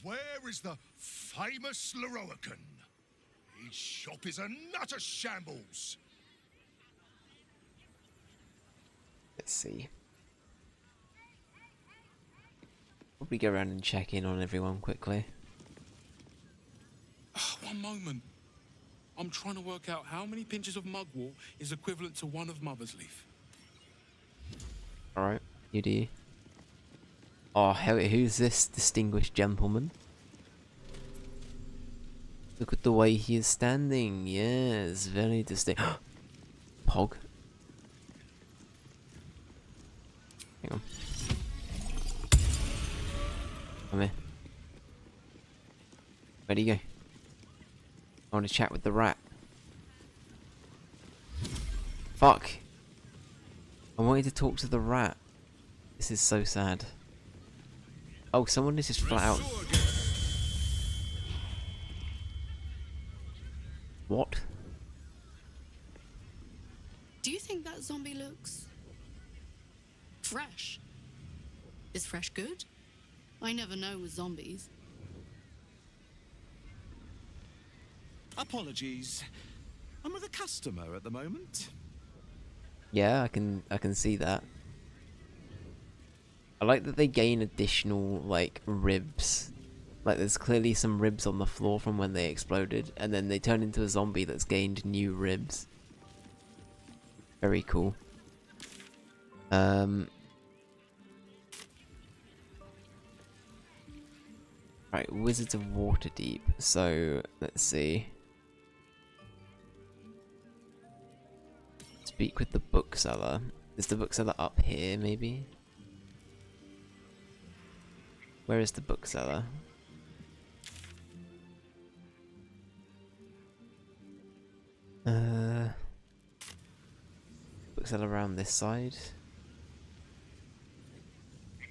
Where is the famous Leroican? His shop is a nutter shambles. Let's see. Probably go around and check in on everyone quickly. One moment. I'm trying to work out how many pinches of mugwort is equivalent to one of Mother's Leaf. Alright, you do. Oh, hell, who's this distinguished gentleman? Look at the way he is standing. Yes, very distinct. Pog. Hang on. Come here. Where do you go? I want to chat with the rat. Fuck. I wanted to talk to the rat. This is so sad. Oh, someone is just flat out. What? Do you think that zombie looks fresh? Is fresh good? I never know with zombies. Apologies. I'm with a customer at the moment. Yeah, I can see that. I like that they gain additional like ribs. Like there's clearly some ribs on the floor from when they exploded, and then they turn into a zombie that's gained new ribs. Very cool. Right, Wizards of Waterdeep. So let's see. Speak with the bookseller. Is the bookseller up here, maybe? Where is the bookseller? Bookseller around this side.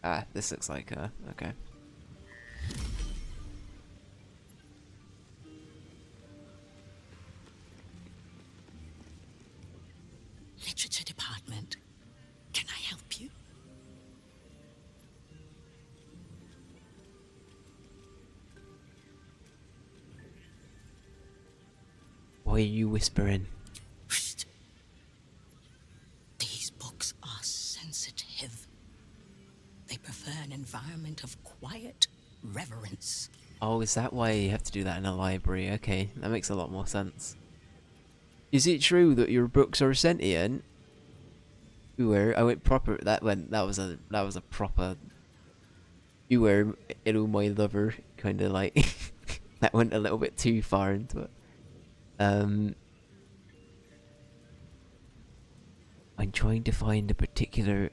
Ah, this looks like her. Okay. Literature department. Can I help you? Why are you whispering? These books are sensitive. They prefer an environment of quiet reverence. Oh, is that why you have to do that in a library? Okay, that makes a lot more sense. Is it true that your books are sentient? I went proper. That was a proper. You were hello my lover, kind of like. That went a little bit too far into it. I'm trying to find a particular.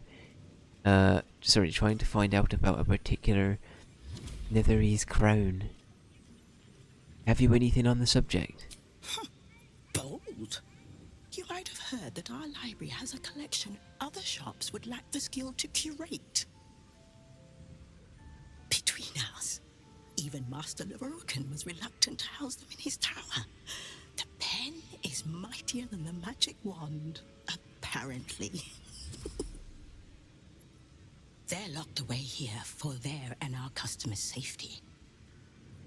Trying to find out about a particular Netherese crown. Have you anything on the subject? Bold. You might have heard that our library has a collection other shops would lack the skill to curate. Between us, even Master Leverokin was reluctant to house them in his tower. The pen is mightier than the magic wand, apparently. They're locked away here for their and our customers' safety.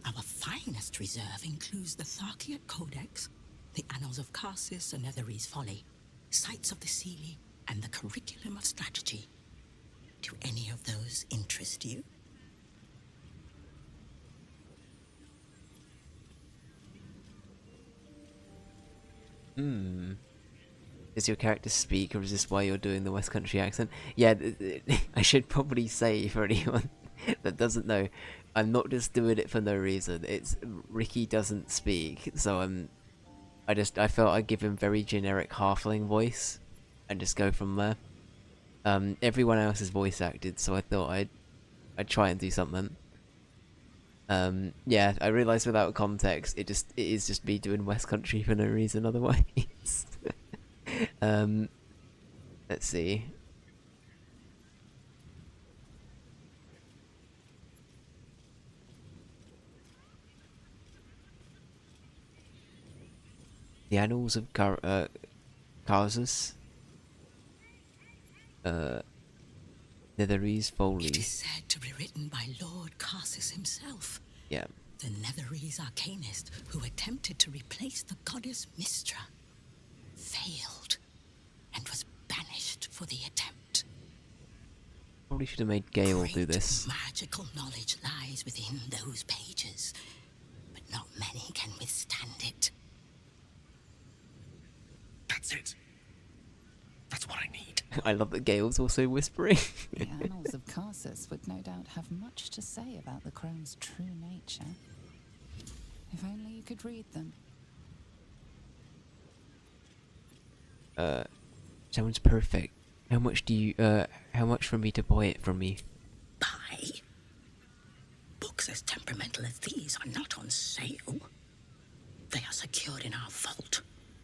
Our finest reserve includes the Tharkiat Codex, the Annals of Karsus and Netherese Folly, Sites of the Seelie, and the Curriculum of Strategy. Do any of those interest you? Does your character speak, or is this why you're doing the West Country accent? Yeah, I should probably say for anyone that doesn't know, I'm not just doing it for no reason. It's Ricky doesn't speak, so I felt I'd give him very generic halfling voice, and just go from there. Everyone else is voice acted, so I thought I'd try and do something. Yeah, I realised without context, it is just me doing West Country for no reason otherwise. Let's see. The Annals of Karsus. Netherese Folly. It is said to be written by Lord Karsus himself. Yeah. The Netherese arcanist who attempted to replace the goddess Mystra. Failed. And was banished for the attempt. Probably should have made Gale do this. Magical knowledge lies within those pages. But not many can withstand it. That's it. That's what I need. I love that Gale's also whispering. The annals of Carsus would no doubt have much to say about the crone's true nature. If only you could read them. Sounds perfect. How much do you, how much for me to buy it from me? Buy? Books as temperamental as these are not on sale. They are secured in our vault,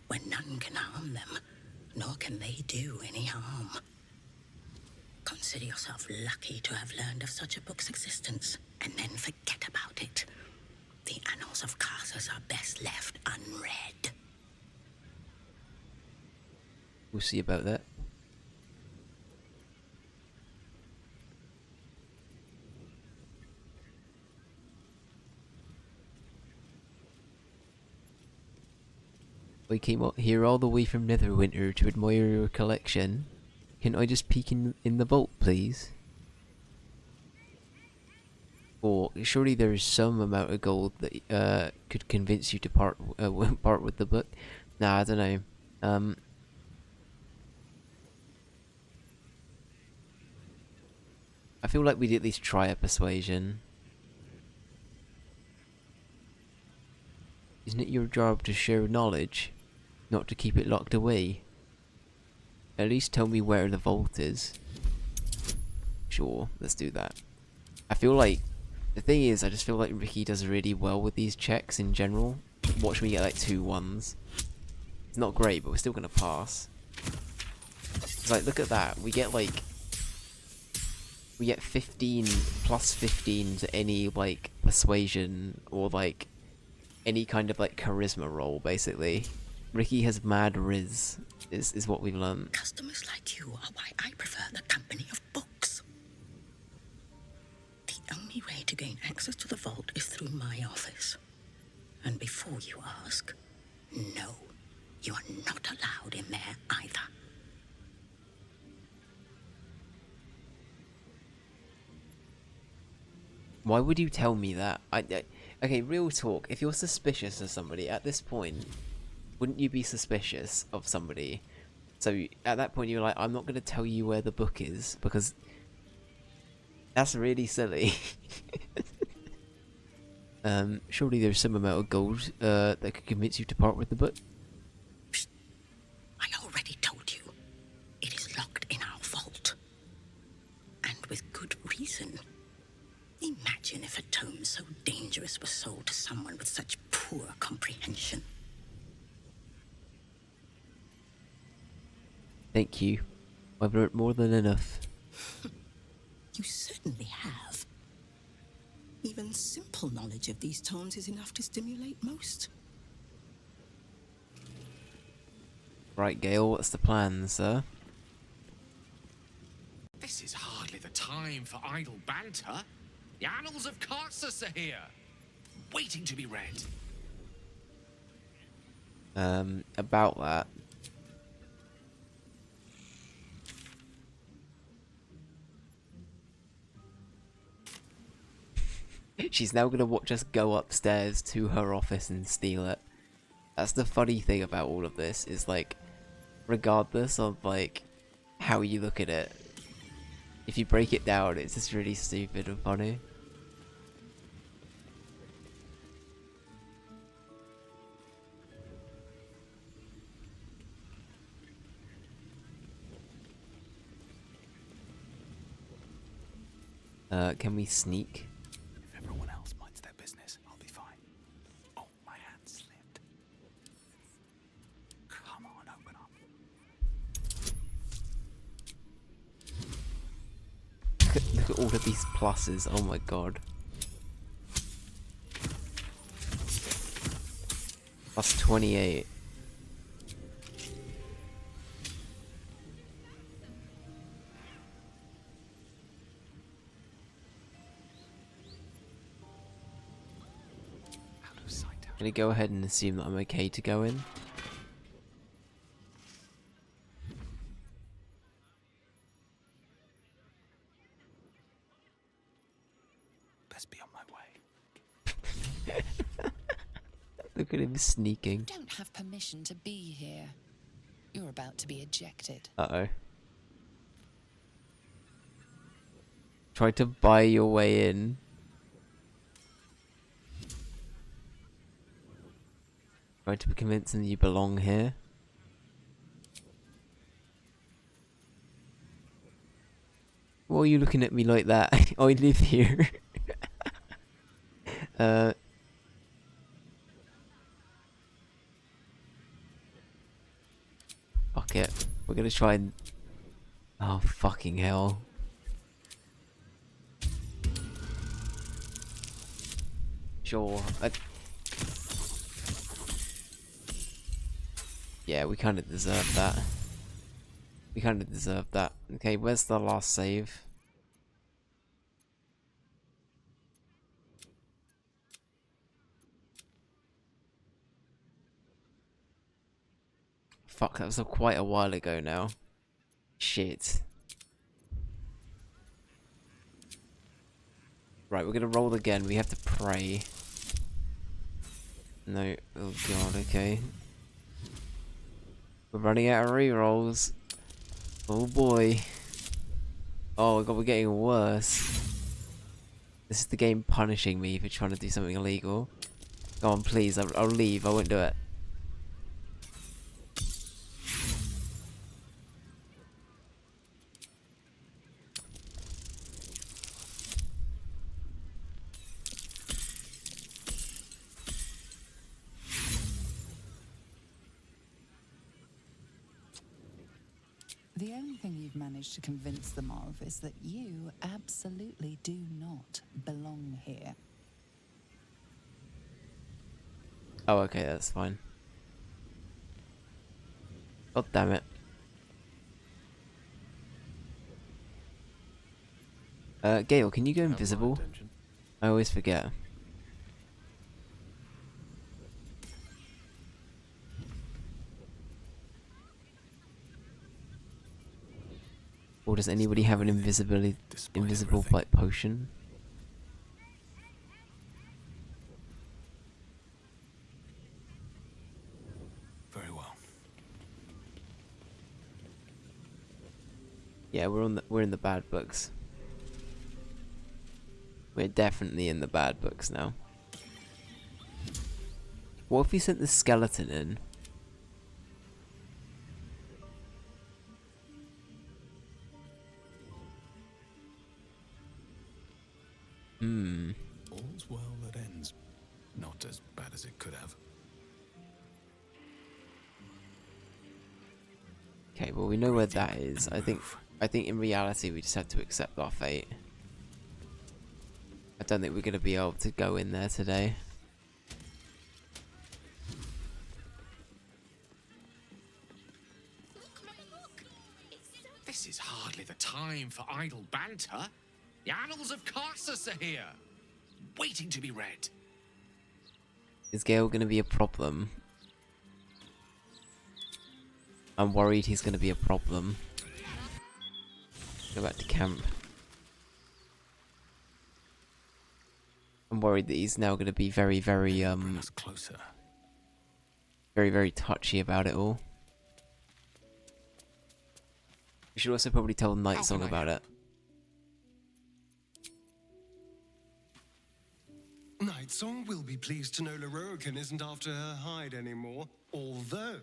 where none can harm them, nor can they do any harm. Consider yourself lucky to have learned of such a book's existence, and then forget about it. The annals of Carsus are best left unread. We'll see about that. I came up here all the way from Netherwinter to admire your collection. Can I just peek in the vault, please? Or surely there's some amount of gold that could convince you to part with the book. Nah, I don't know. I feel like we'd at least try a persuasion. Isn't it your job to share knowledge, not to keep it locked away? At least tell me where the vault is. Sure, let's do that. I feel like, the thing is, I just feel like Ricky does really well with these checks in general. Watch me get like 2 1s. It's not great, but we're still gonna pass. It's like, look at that, we get 15 plus 15 to any like persuasion or like any kind of like charisma roll, basically. Ricky has mad riz, is what we've learned. Customers like you are why I prefer the company of books. The only way to gain access to the vault is through my office. And before you ask, no, you are not allowed in there either. Why would you tell me that? Okay, real talk. If you're suspicious of somebody at this point, wouldn't you be suspicious of somebody? So at that point you're like, I'm not going to tell you where the book is, because that's really silly. Surely there's some amount of gold that could convince you to part with the book. I already told you. It is locked in our vault. And with good reason. Imagine if a tome so dangerous was sold to someone with such poor comprehension. Thank you. I've learnt more than enough. You certainly have. Even simple knowledge of these tomes is enough to stimulate most. Right, Gale, what's the plan, sir? This is hardly the time for idle banter. The annals of Carsus are here, waiting to be read. About that. She's now gonna watch us go upstairs to her office and steal it. That's the funny thing about all of this, is like, regardless of like how you look at it, if you break it down, it's just really stupid and funny. Can we sneak? If everyone else minds their business, I'll be fine. Oh, my hand slipped. Come on, open up. Look at all of these pluses, oh my god. Plus 28. Gonna go ahead and assume that I'm okay to go in. Best be on my way. Look at him sneaking. You don't have permission to be here. You're about to be ejected. Uh-oh. Try to buy your way in. Try to convince them you belong here. Why are you looking at me like that? I live here. Fuck it. We're gonna try and... Oh, fucking hell. Sure. Yeah, we kind of deserve that. We kind of deserve that. Okay, where's the last save? Fuck, that was quite a while ago now. Shit. Right, we're gonna roll again. We have to pray. No. Oh god, okay. We're running out of rerolls. Oh boy. Oh god, we're getting worse. This is the game punishing me for trying to do something illegal. Go on, please. I'll leave. I won't do it. The only thing you've managed to convince them of is that you absolutely do not belong here. Oh, okay, that's fine. God damn it. Gale, can you go invisible? I always forget. Or does anybody have an invisible like potion? Very well. Yeah, we're in the bad books. We're definitely in the bad books now. What if we sent the skeleton in? All's well that ends. Not as bad as it could have. Okay, well we know where that is. I think in reality we just have to accept our fate. I don't think we're gonna be able to go in there today. This is hardly the time for idle banter. The annals of Carsus are here, waiting to be read. Is Gale gonna be a problem? I'm worried he's gonna be a problem. Go back to camp. I'm worried that he's now gonna be very, very closer. Very, very touchy about it all. We should also probably tell Night Song about it. Nightsong will be pleased to know Lorokan isn't after her hide anymore. Although,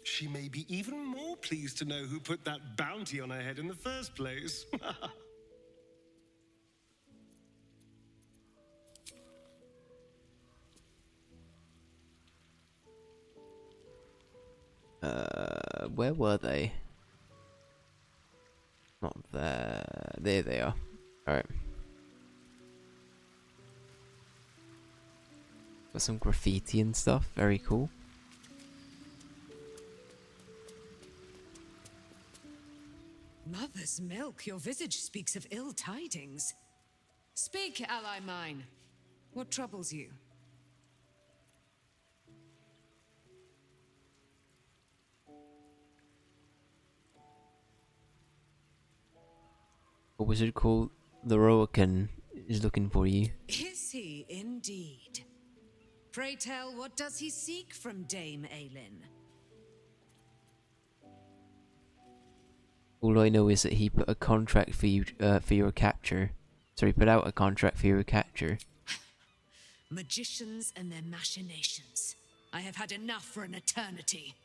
she may be even more pleased to know who put that bounty on her head in the first place. Where were they? Not there. There they are. Alright. Got some graffiti and stuff. Very cool. Mother's milk, your visage speaks of ill tidings. Speak, ally mine. What troubles you? A wizard called the Lorokan is looking for you. Is he indeed? Pray tell, what does he seek from Dame Aelin? All I know is that he put a contract for you, for your capture. So he put out a contract for your capture. Magicians and their machinations. I have had enough for an eternity.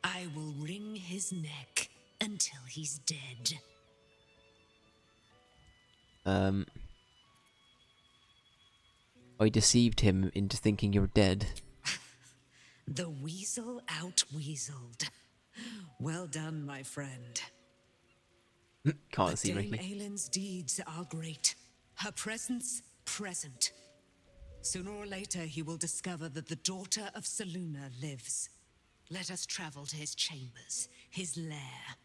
I will wring his neck until he's dead. I deceived him into thinking you're dead. The weasel out-weaseled. Well done, my friend. Can't see Dame Ricky. Aylin's deeds are great. Her presence, present. Sooner or later, he will discover that the daughter of Selûne lives. Let us travel to his chambers, his lair.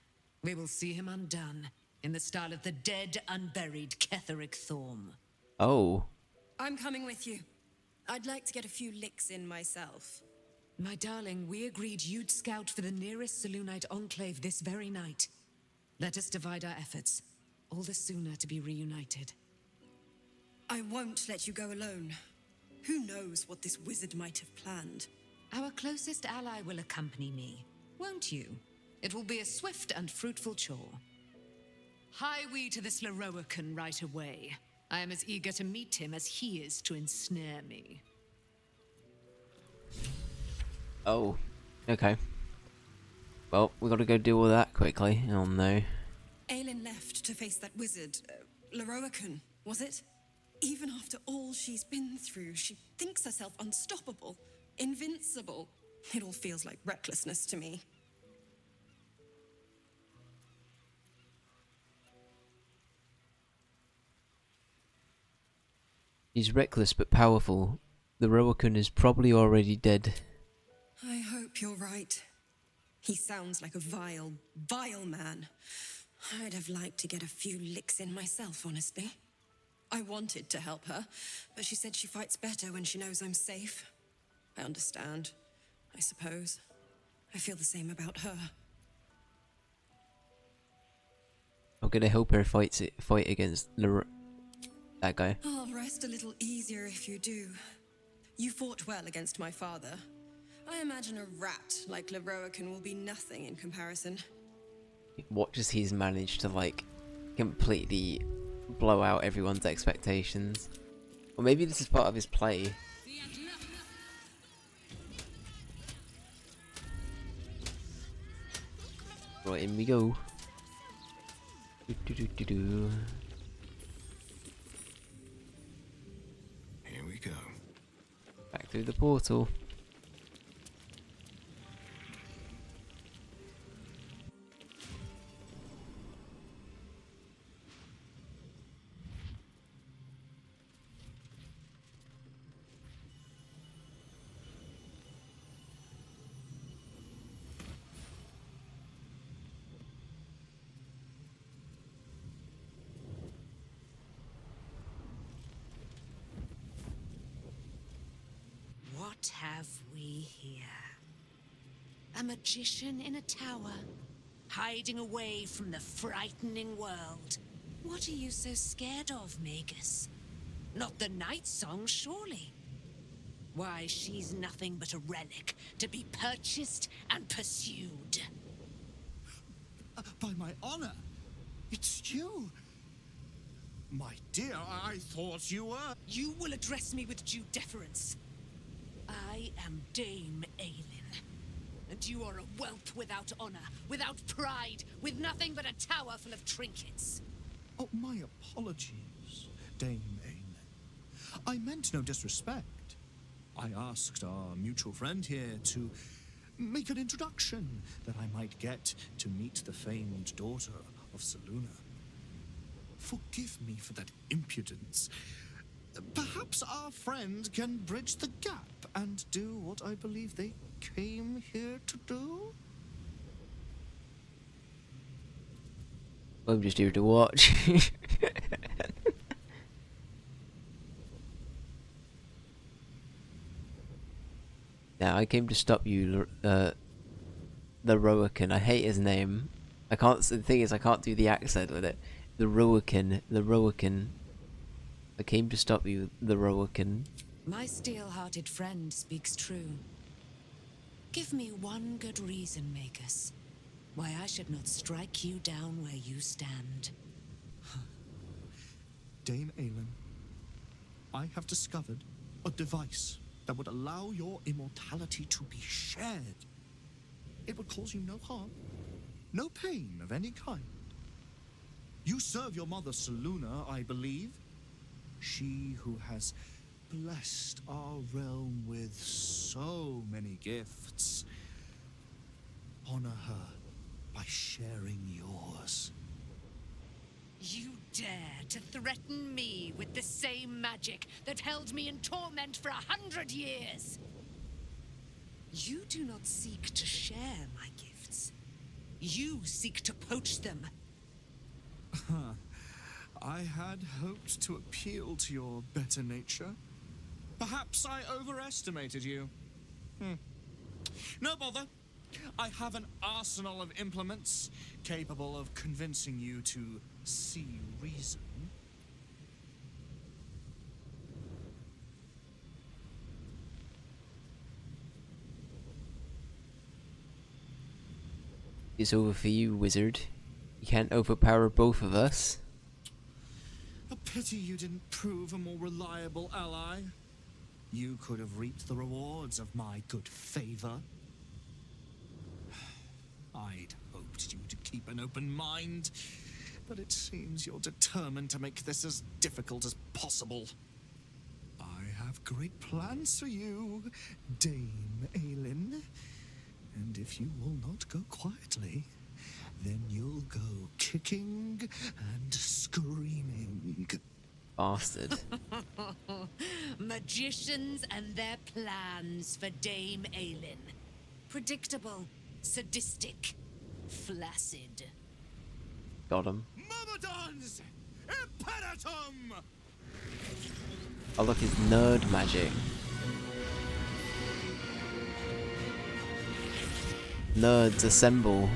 We will see him undone, in the style of the dead, unburied Ketheric Thorm. Oh. I'm coming with you. I'd like to get a few licks in myself. My darling, we agreed you'd scout for the nearest Selûnite enclave this very night. Let us divide our efforts, all the sooner to be reunited. I won't let you go alone. Who knows what this wizard might have planned? Our closest ally will accompany me, won't you? It will be a swift and fruitful chore. Hie we to this Lorroakan right away. I am as eager to meet him as he is to ensnare me. Oh. Okay. Well, we gotta go do all that quickly. Oh no. Aylin left to face that wizard, Lorroakan, was it? Even after all she's been through, she thinks herself unstoppable, invincible. It all feels like recklessness to me. He's reckless but powerful. The Rowakan is probably already dead. I hope you're right. He sounds like a vile, vile man. I'd have liked to get a few licks in myself, honestly. I wanted to help her, but she said she fights better when she knows I'm safe. I understand, I suppose. I feel the same about her. I'm gonna help her fight against that guy. I'll rest a little easier if you do. You fought well against my father. I imagine a rat like Lorroakan will be nothing in comparison. What does he's managed to like completely blow out everyone's expectations? Or maybe this is part of his play. Right, in we go. Do. Here we go. Back through the portal. What have we here? A magician in a tower, hiding away from the frightening world. What are you so scared of, Magus? Not the night song, surely? Why, she's nothing but a relic to be purchased and pursued. By my honor, it's you. My dear, I thought you were... You will address me with due deference. I am Dame Aylin, and you are a whelp without honor, without pride, with nothing but a tower full of trinkets. Oh, my apologies, Dame Aylin. I meant no disrespect. I asked our mutual friend here to make an introduction that I might get to meet the famed daughter of Selûne. Forgive me for that impudence. Perhaps our friend can bridge the gap and do what I believe they came here to do? I'm just here to watch. Now, I came to stop you, the Rowakan. I hate his name. I can't. The thing is, I can't do the accent with it. The Rowakan. I came to stop you, the Rowakan. My steel-hearted friend speaks true. Give me one good reason, Magus. why I should not strike you down where you stand. Dame Aelin, I have discovered a device that would allow your immortality to be shared. It would cause you no harm, no pain of any kind. You serve your mother Seluna, I believe. She who has blessed our realm with so many gifts. Honor her by sharing yours. You dare to threaten me with the same magic that held me in torment for 100 years? You do not seek to share my gifts. You seek to poach them. I had hoped to appeal to your better nature. Perhaps I overestimated you. No bother. I have an arsenal of implements capable of convincing you to see reason. It's over for you, wizard. You can't overpower both of us. A pity you didn't prove a more reliable ally. You could have reaped the rewards of my good favor. I'd hoped you to keep an open mind, but it seems you're determined to make this as difficult as possible. I have great plans for you, Dame Aelin. And if you will not go quietly, then you'll go kicking and screaming. Bastard. Magicians and their plans for Dame Aelin. Predictable, sadistic, flaccid. Got him. Myrmidons! Imperatum! Oh look, it's nerd magic. Nerds assemble.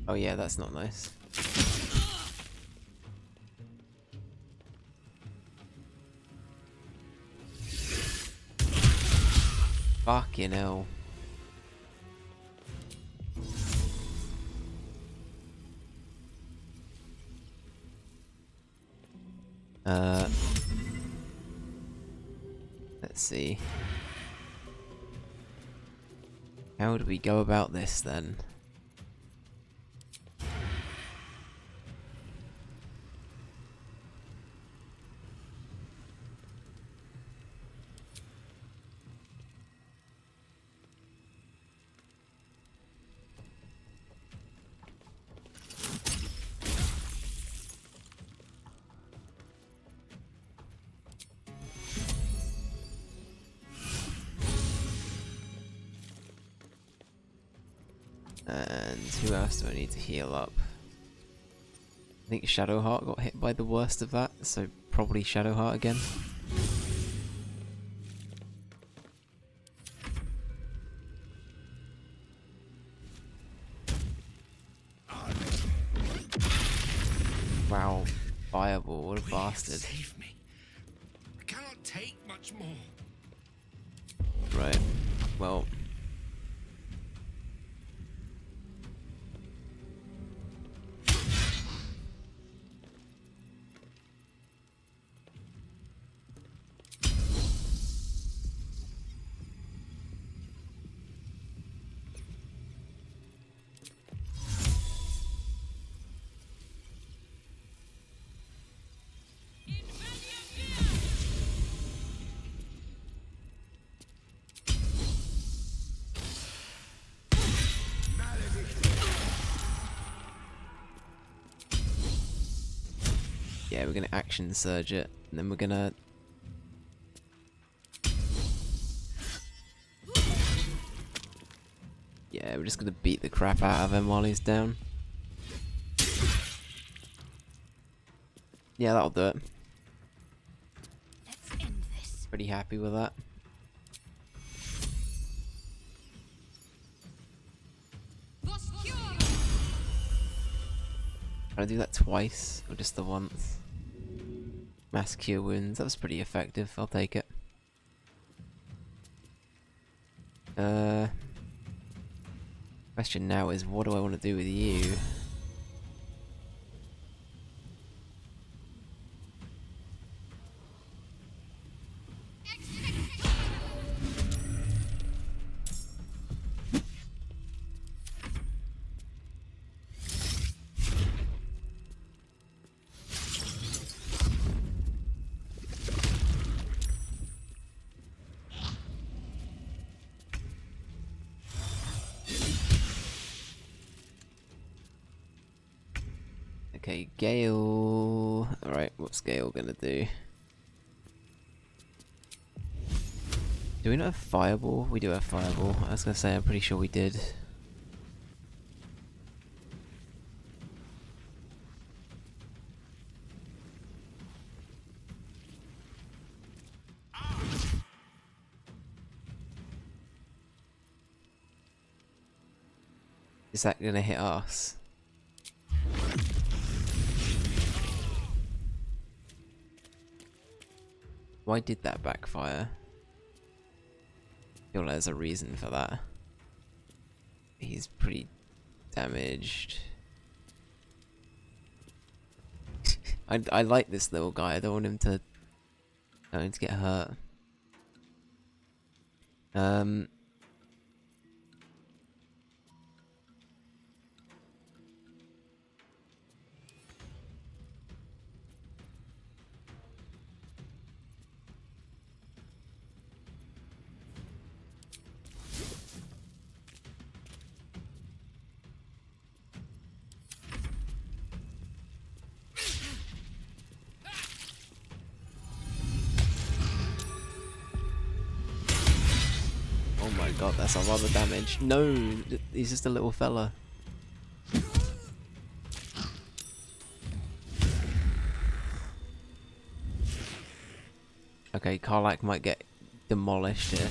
Oh yeah, that's not nice. Fucking hell. Let's see. How do we go about this then? And who else do I need to heal up? I think Shadowheart got hit by the worst of that, so probably Shadowheart again. Wow, Fireball, what a bastard. Save me. I cannot take much more. Right, well. Yeah, we're gonna action surge it, and then we're gonna... Yeah, we're just gonna beat the crap out of him while he's down. Yeah, that'll do it. Let's end this. Pretty happy with that. Can I do that twice or just the once? Mass cure wounds. That was pretty effective. I'll take it. Question now is, what do I want to do with you? Okay, Gale. Alright, what's Gale gonna do? Do we not have Fireball? We do have Fireball. I was gonna say, I'm pretty sure we did. Is that gonna hit us? Why did that backfire? I feel like there's a reason for that. He's pretty damaged. I like this little guy. I don't want him to get hurt. Oh my god, that's a lot of damage. No, he's just a little fella. Okay, Karlach might get demolished here.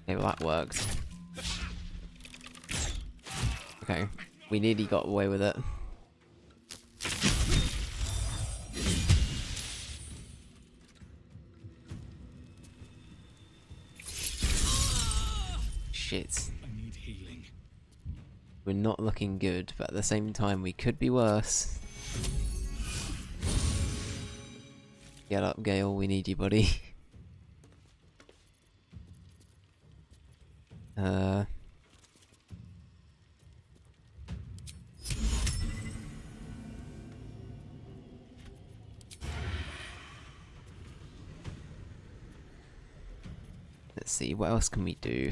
Okay, well that worked. Okay, we nearly got away with it. Shit. I need healing. We're not looking good, but at the same time we could be worse. Get up, Gale, we need you, buddy. Let's see, what else can we do?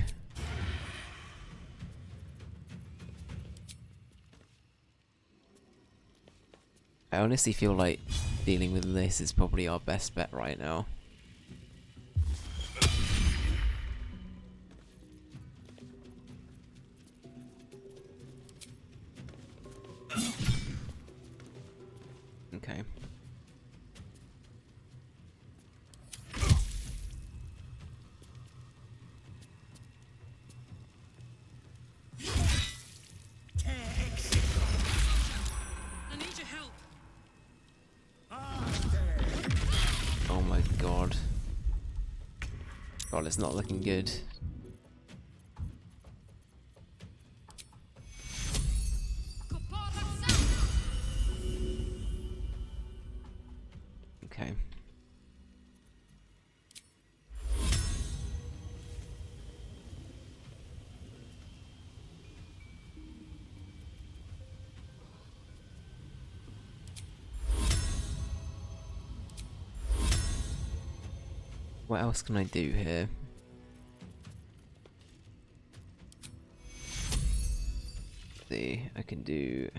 I honestly feel like dealing with this is probably our best bet right now. Okay. I need your help. Oh my god. God, it's not looking good. Okay. What else can I do here? Let's see, I can do...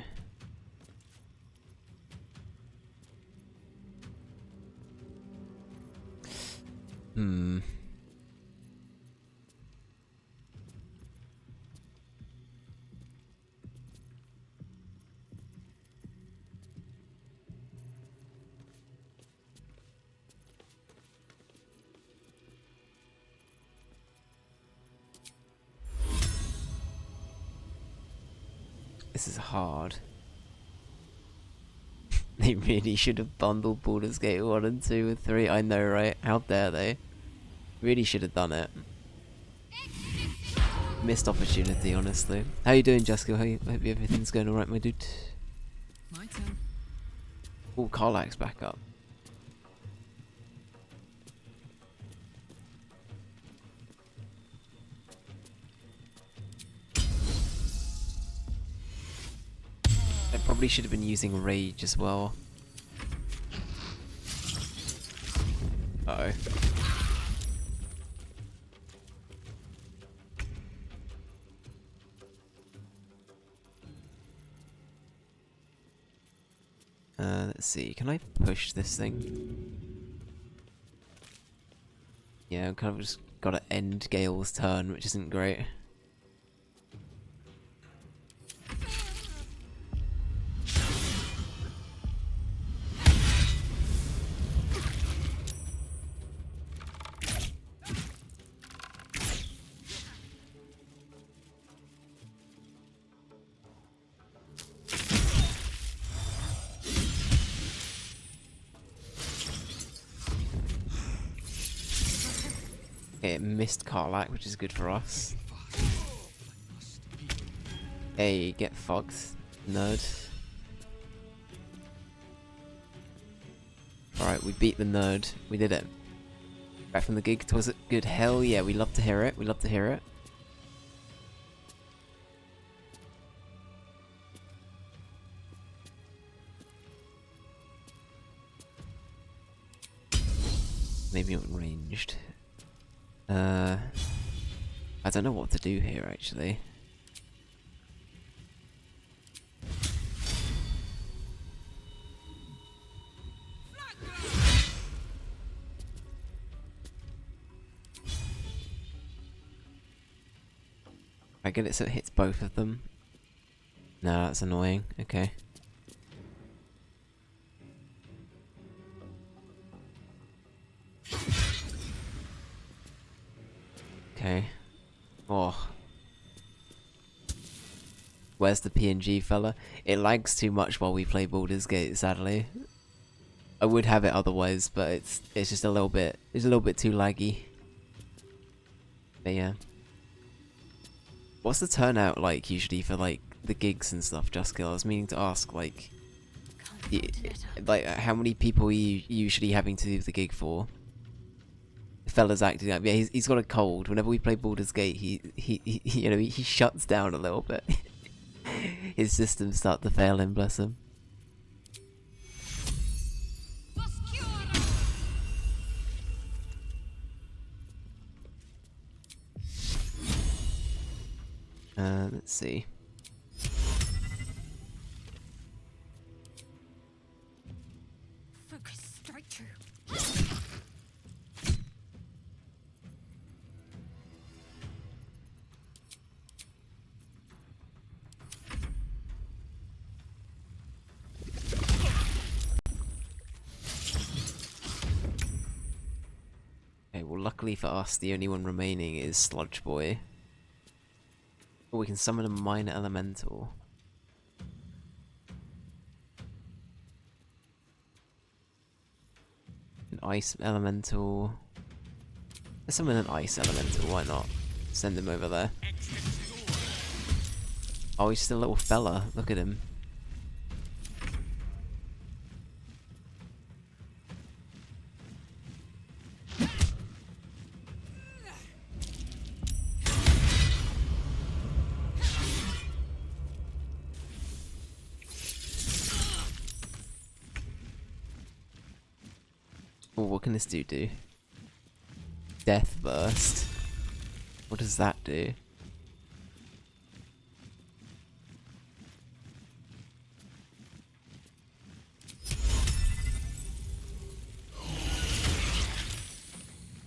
This is hard. They really should have bundled Baldur's Gate 1 and 2 with 3. I know, right? How dare they? Really should have done it. Missed opportunity, honestly. How you doing, Jessica? Hope everything's going alright, my dude. My turn. Oh, Karlak's back up. I probably should have been using Rage as well. Uh-oh. Let's see, can I push this thing? Yeah, I've kind of just got to end Gale's turn, which isn't great. Okay, it missed Karlak, which is good for us. Hey, get fucked, nerd. Alright, we beat the nerd. We did it. Back from the gig, was it good? Hell yeah, we love to hear it. We love to hear it. Maybe not ranged. I don't know what to do here, actually. I get it so it hits both of them. No, that's annoying. Okay. Okay. Oh. Where's the PNG fella? It lags too much while we play Baldur's Gate, sadly. I would have it otherwise, but it's just a little bit too laggy. But yeah. What's the turnout like usually for like the gigs and stuff, Juskill? I was meaning to ask like how many people are you usually having to do the gig for? The fella's acting up. Yeah, he's got a cold. Whenever we play Baldur's Gate, he shuts down a little bit. His systems start to fail him, bless him. Let's see. Focus straight through. Okay, well luckily for us, the only one remaining is Sludge Boy. Oh, we can summon a minor elemental. An ice elemental. Let's summon an ice elemental, why not? Send him over there. Oh, he's just a little fella. Look at him. Oh, what can this dude do? Death Burst. What does that do?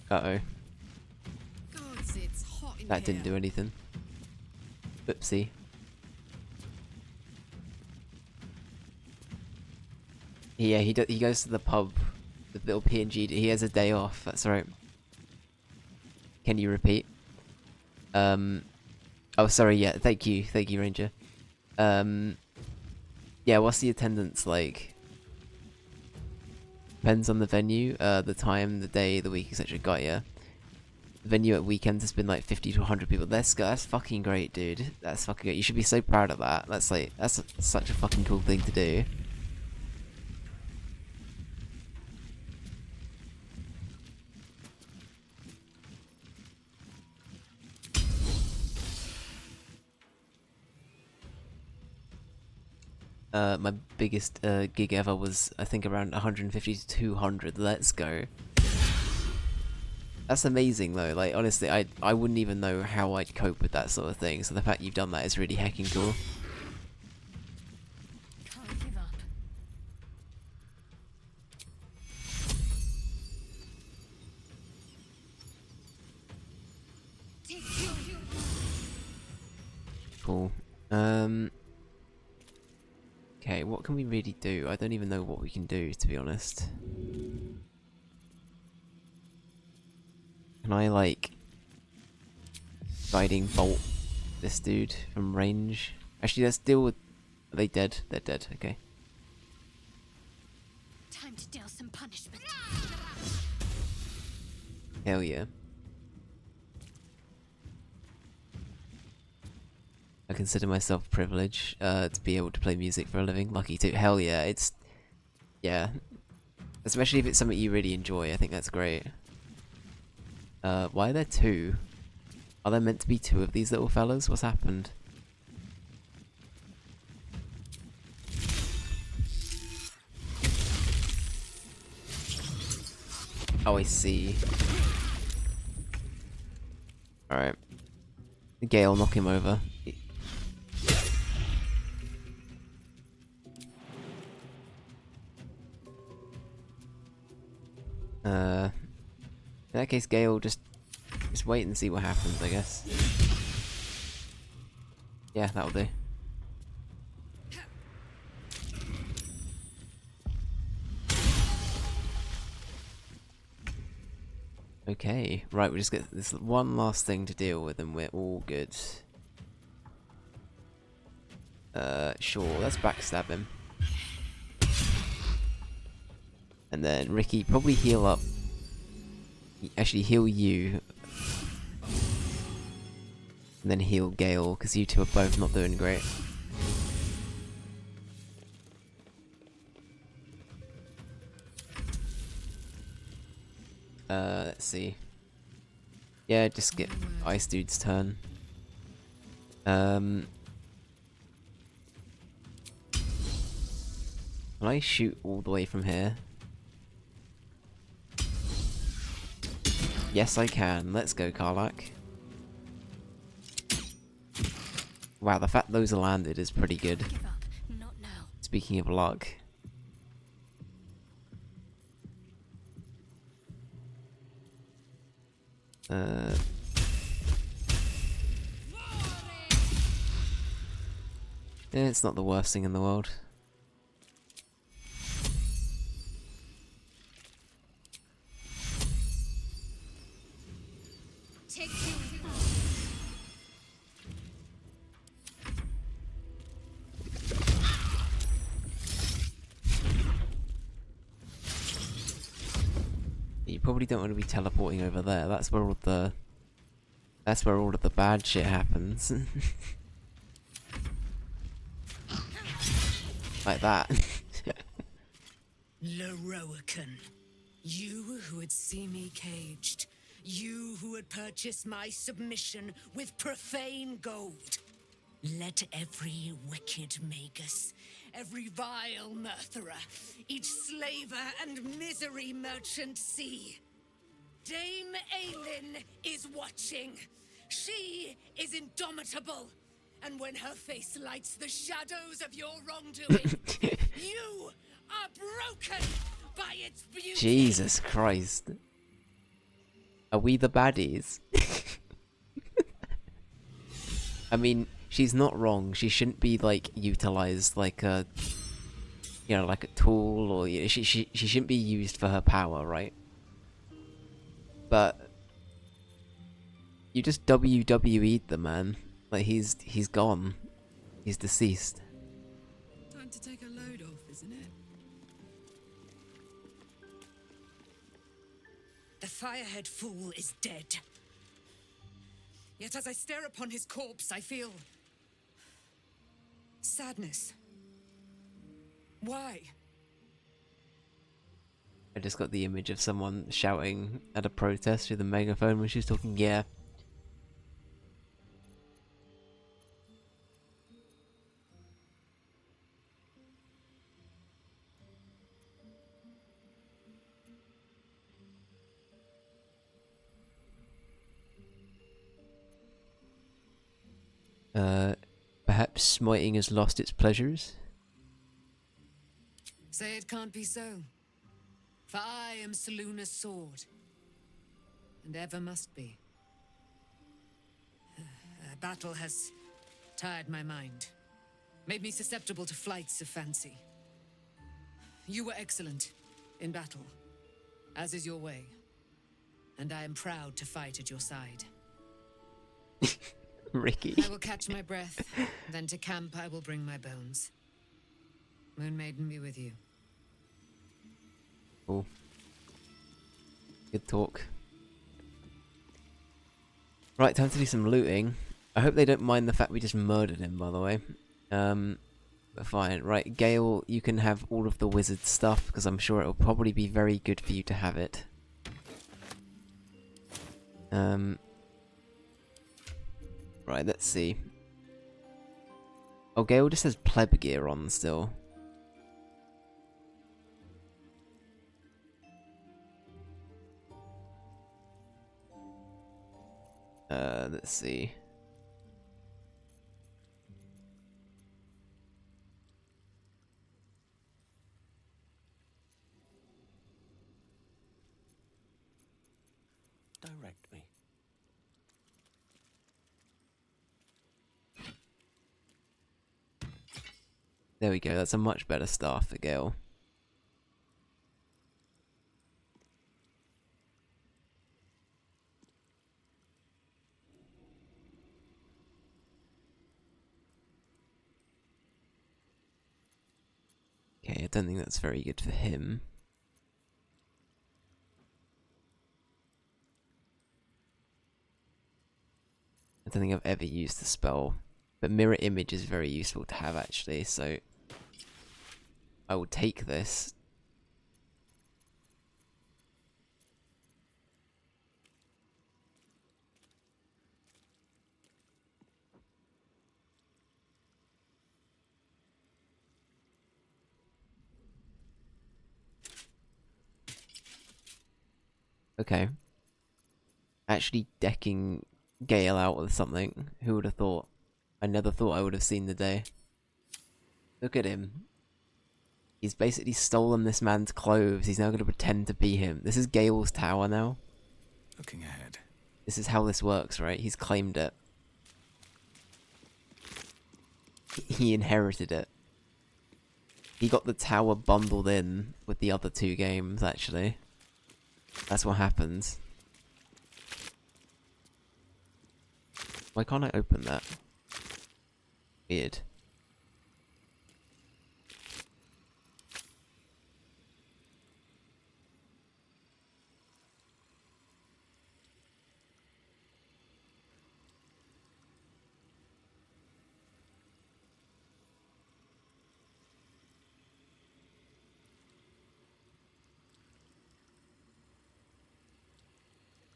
Uh-oh. That didn't do anything. Oopsie. Yeah, he goes to the pub. The little PNG. He has a day off. That's right. Can you repeat? Oh, sorry. Yeah. Thank you, Ranger. Yeah, what's the attendance like? Depends on the venue, the time, the day, the week, etc. Got ya. The venue at weekends has been like 50 to 100 people. That's fucking great, dude. That's fucking great. You should be so proud of that. That's like, that's such a fucking cool thing to do. My biggest gig ever was, I think, around 150 to 200. Let's go. That's amazing, though. Like, honestly, I wouldn't even know how I'd cope with that sort of thing. So the fact you've done that is really heckin' cool. Can't give up. Cool. Okay, what can we really do? I don't even know what we can do, to be honest. Can I, like, guiding bolt this dude from range? Actually, let's deal with... Are they dead? They're dead, okay. Time to deal some punishment. Hell yeah. I consider myself privileged to be able to play music for a living. Lucky too. Hell yeah, it's... Yeah. Especially if it's something you really enjoy, I think that's great. Why are there two? Are there meant to be two of these little fellas? What's happened? Oh, I see. Alright. Gale, knock him over. In that case, Gale, just wait and see what happens, I guess. Yeah, that'll do. Okay, right, we just get this one last thing to deal with and we're all good. Sure, let's backstab him. And then Ricky, probably heal up. Actually, heal you. And then heal Gale, because you two are both not doing great. Let's see. Yeah, just get Ice Dude's turn. Can I shoot all the way from here? Yes, I can. Let's go, Karlak. Wow, the fact those are landed is pretty good. Speaking of luck. Yeah, it's not the worst thing in the world. You probably don't want to be teleporting over there. That's where all the... That's where all of the bad shit happens. Like that. Loroakan, you who would see me caged, you who would purchase my submission with profane gold. Let every wicked magus, every vile murtherer, each slaver and misery merchant see. Dame Aelin is watching. She is indomitable. And when her face lights the shadows of your wrongdoing, you are broken by its beauty. Jesus Christ. Are we the baddies? I mean, she's not wrong. She shouldn't be, like, utilized like a... You know, like a tool, or... You know, she shouldn't be used for her power, right? But... You just WWE'd the man. Like, he's gone. He's deceased. Time to take a load off, isn't it? The Firehead fool is dead. Yet as I stare upon his corpse, I feel sadness. Why? I just got the image of someone shouting at a protest through the megaphone when she was talking. Yeah. Perhaps smiting has lost its pleasures? Say it can't be so. For I am Seluna's sword. And ever must be. Battle has tired my mind. Made me susceptible to flights of fancy. You were excellent in battle, as is your way. And I am proud to fight at your side. Ricky. I will catch my breath, then to camp I will bring my bones. Moon Maiden be with you. Cool. Good talk. Right, time to do some looting. I hope they don't mind the fact we just murdered him, by the way. But fine. Right, Gale, you can have all of the wizard stuff, because I'm sure it'll probably be very good for you to have it. Right, let's see. Oh, Gale just has pleb gear on still. Let's see. Direct me. There we go, that's a much better staff for Gale. Okay, I don't think that's very good for him. I don't think I've ever used the spell, but mirror image is very useful to have actually, so I will take this. Okay. Actually decking Gale out with something. Who would have thought? I never thought I would have seen the day. Look at him. He's basically stolen this man's clothes. He's now going to pretend to be him. This is Gale's tower now. Looking ahead. This is how this works, right? He's claimed it. He inherited it. He got the tower bundled in with the other two games, actually. That's what happens. Why can't I open that? Weird.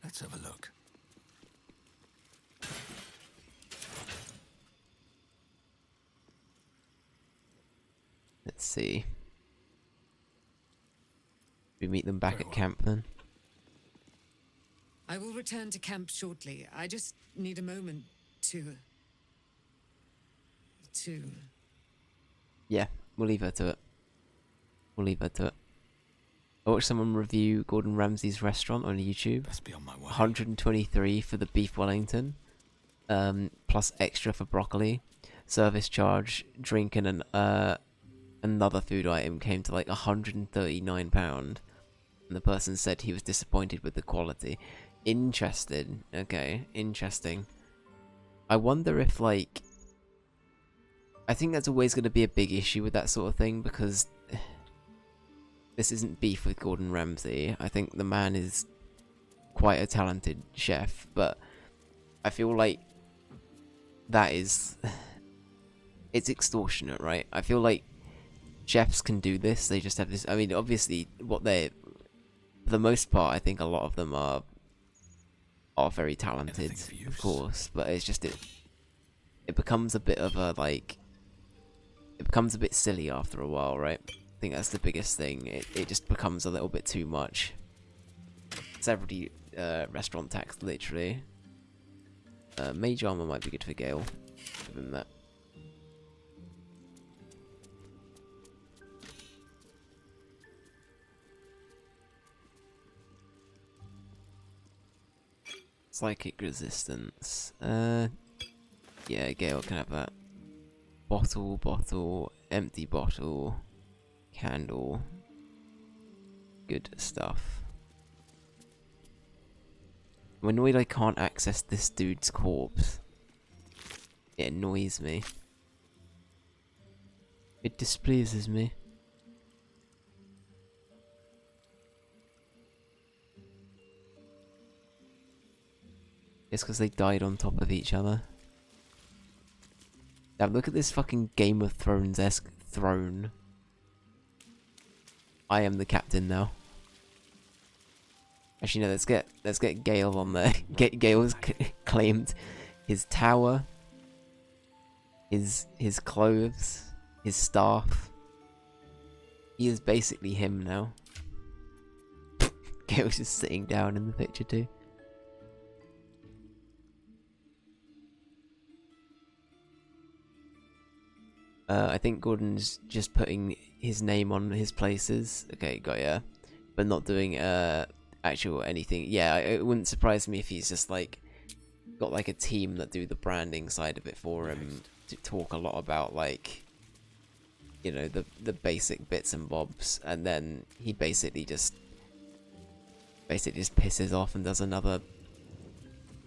Let's have a look. Let's see. We meet them back at camp then. I will return to camp shortly. I just need a moment to... Yeah, we'll leave her to it. We'll leave her to it. I watched someone review Gordon Ramsay's restaurant on YouTube. Let's be on my way. 123 for the beef Wellington, plus extra for broccoli. Service charge, drink, and another food item came to like £139. And the person said he was disappointed with the quality. Interesting. Okay, interesting. I wonder if like... I think that's always going to be a big issue with that sort of thing, because this isn't beef with Gordon Ramsay. I think the man is quite a talented chef, but I feel like that is... it's extortionate, right? I feel like chefs can do this, they just have this... I mean, obviously, what they... For the most part, I think a lot of them are very talented, of course, but it's just... It becomes a bit of a, like... It becomes a bit silly after a while, right? I think that's the biggest thing. It just becomes a little bit too much. Celebrity restaurant tax, literally. Mage armor might be good for Gale. Give him that. Psychic resistance. Yeah, Gale can have that. Bottle, empty bottle, candle. Good stuff. I'm annoyed I can't access this dude's corpse. It annoys me. It displeases me. It's because they died on top of each other. Now look at this fucking Game of Thrones-esque throne. I am the captain now. Actually, no. Let's get Gale on there. Gale's claimed his tower, his clothes, his staff. He is basically him now. Gale's just sitting down in the picture too. I think Gordon's just putting his name on his places. Okay, got ya. But not doing actual anything. Yeah, it wouldn't surprise me if he's just like got like a team that do the branding side of it for him, to talk a lot about like, you know, the basic bits and bobs, and then he basically just pisses off and does another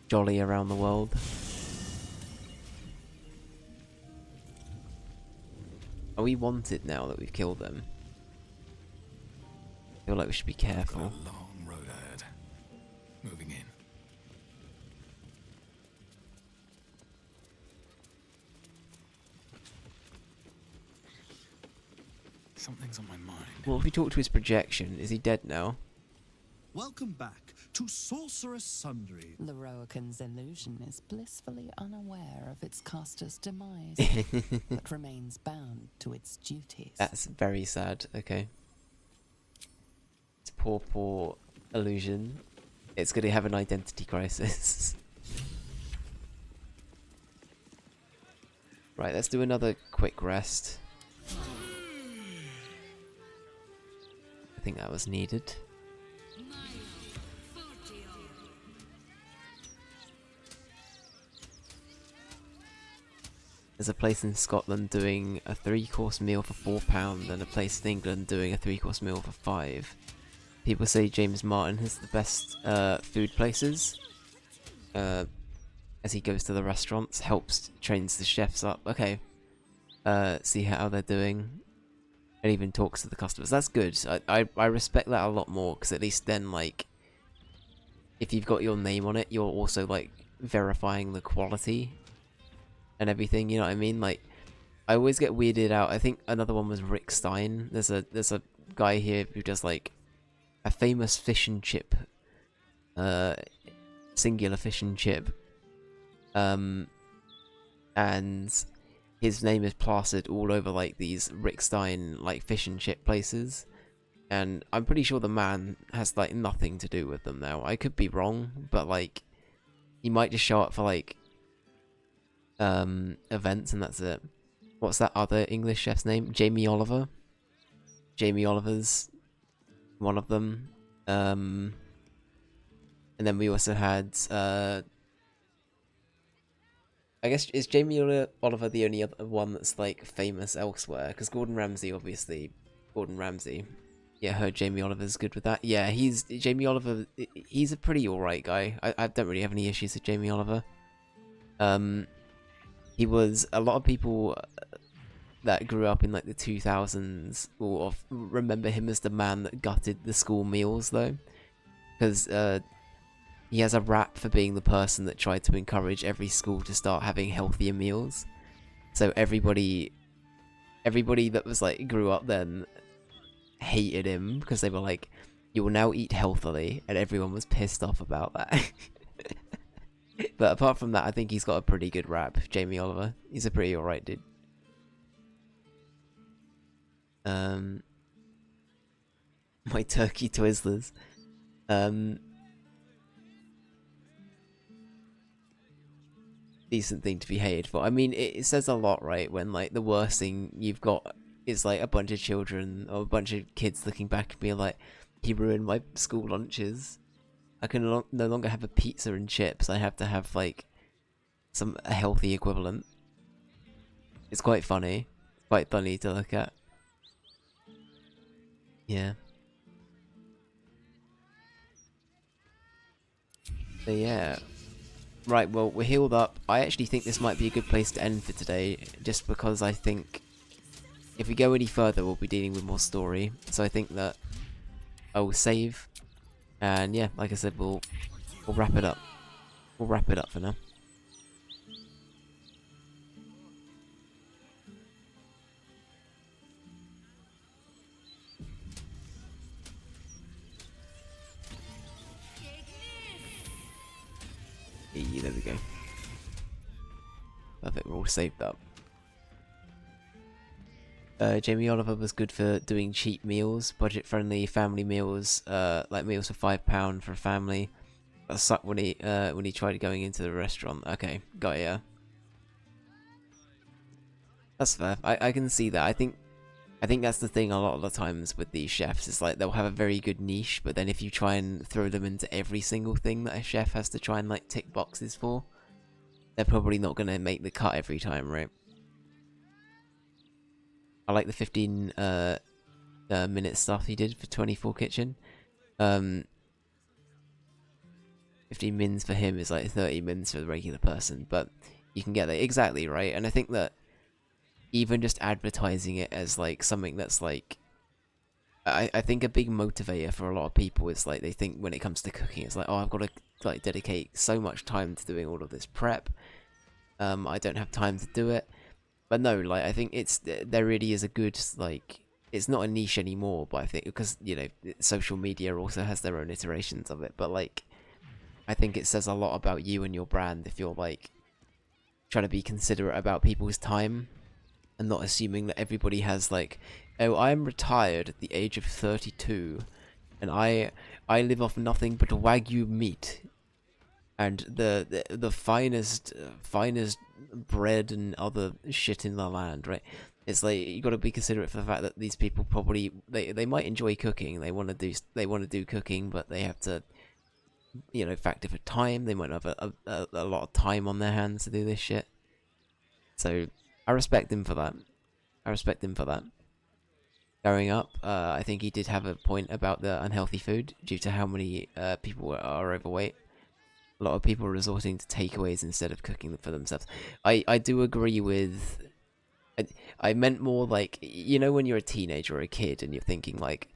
jolly around the world. Are we wanted now that we've killed them? I feel like we should be careful. Got a long road ahead. Moving in. Something's on my mind. Well, if we talk to his projection, is he dead now? Welcome back to Sorceress Sundry. Loroakan's illusion is blissfully unaware of its caster's demise, but remains bound to its duties. That's very sad. Okay. It's poor illusion. It's going to have an identity crisis. Right, let's do another quick rest. I think that was needed. There's a place in Scotland doing a 3-course meal for £4 and a place in England doing a 3-course meal for £5. People say James Martin has the best food places. As he goes to the restaurants, trains the chefs up. Okay. See how they're doing. And even talks to the customers. That's good. I respect that a lot more, because at least then, like, if you've got your name on it, you're also, like, verifying the quality and everything, you know what I mean? Like, I always get weirded out. I think another one was Rick Stein. There's a guy here who does, like, a famous fish and chip, singular fish and chip, and his name is plastered all over, like, these Rick Stein, like, fish and chip places, and I'm pretty sure the man has, like, nothing to do with them now. I could be wrong, but, like, he might just show up for, like, events and that's it. What's that other English chef's name? Jamie Oliver. Jamie Oliver's one of them. And then we also had I guess, is Jamie Oliver the only other one that's like famous elsewhere? Because Gordon Ramsay, obviously, Gordon Ramsay. Yeah, I heard Jamie Oliver's good with that. Yeah, Jamie Oliver. He's a pretty alright guy. I don't really have any issues with Jamie Oliver. He was, a lot of people that grew up in like the 2000s will remember him as the man that gutted the school meals though, because he has a rap for being the person that tried to encourage every school to start having healthier meals. So everybody that was like grew up then hated him because they were like, you will now eat healthily, and everyone was pissed off about that. But apart from that, I think he's got a pretty good rap, Jamie Oliver. He's a pretty alright dude. My turkey Twizzlers. Decent thing to be hated for. I mean, it says a lot, right? When like the worst thing you've got is like a bunch of children or a bunch of kids looking back and being like, he ruined my school lunches. I can no longer have a pizza and chips. I have to have like a healthy equivalent. It's quite funny. Quite funny to look at. Yeah. So yeah. Right, well, we're healed up. I actually think this might be a good place to end for today, just because I think if we go any further, we'll be dealing with more story. So I think that I will save, and yeah, like I said, we'll wrap it up. We'll wrap it up for now. There we go. Perfect, we're all saved up. Jamie Oliver was good for doing cheap meals, budget-friendly family meals, like meals for £5 for a family. That sucked when he tried going into the restaurant. Okay, got ya. That's fair. I can see that. I think that's the thing a lot of the times with these chefs. It's like they'll have a very good niche, but then if you try and throw them into every single thing that a chef has to try and like tick boxes for, they're probably not going to make the cut every time, right? I like the 15 minute stuff he did for 24 Kitchen. 15 mins for him is like 30 mins for the regular person, but you can get that exactly right. And I think that even just advertising it as like something that's like, I think a big motivator for a lot of people is like they think when it comes to cooking, it's like, oh, I've got to like dedicate so much time to doing all of this prep. I don't have time to do it. But no, like I think there really is a good, like, it's not a niche anymore, but I think because, you know, social media also has their own iterations of it, but like I think it says a lot about you and your brand if you're like trying to be considerate about people's time and not assuming that everybody has like, oh, I'm retired at the age of 32 and I live off nothing but Wagyu meat and the finest bread and other shit in the land, right? It's like you got to be considerate for the fact that these people probably they might enjoy cooking, they want to do cooking, but they have to, you know, factor for time. They might have a lot of time on their hands to do this shit. So I respect him for that. Growing up, I think he did have a point about the unhealthy food due to how many people are overweight. A lot of people are resorting to takeaways instead of cooking for themselves. I do agree with... I meant more like, you know, when you're a teenager or a kid and you're thinking like...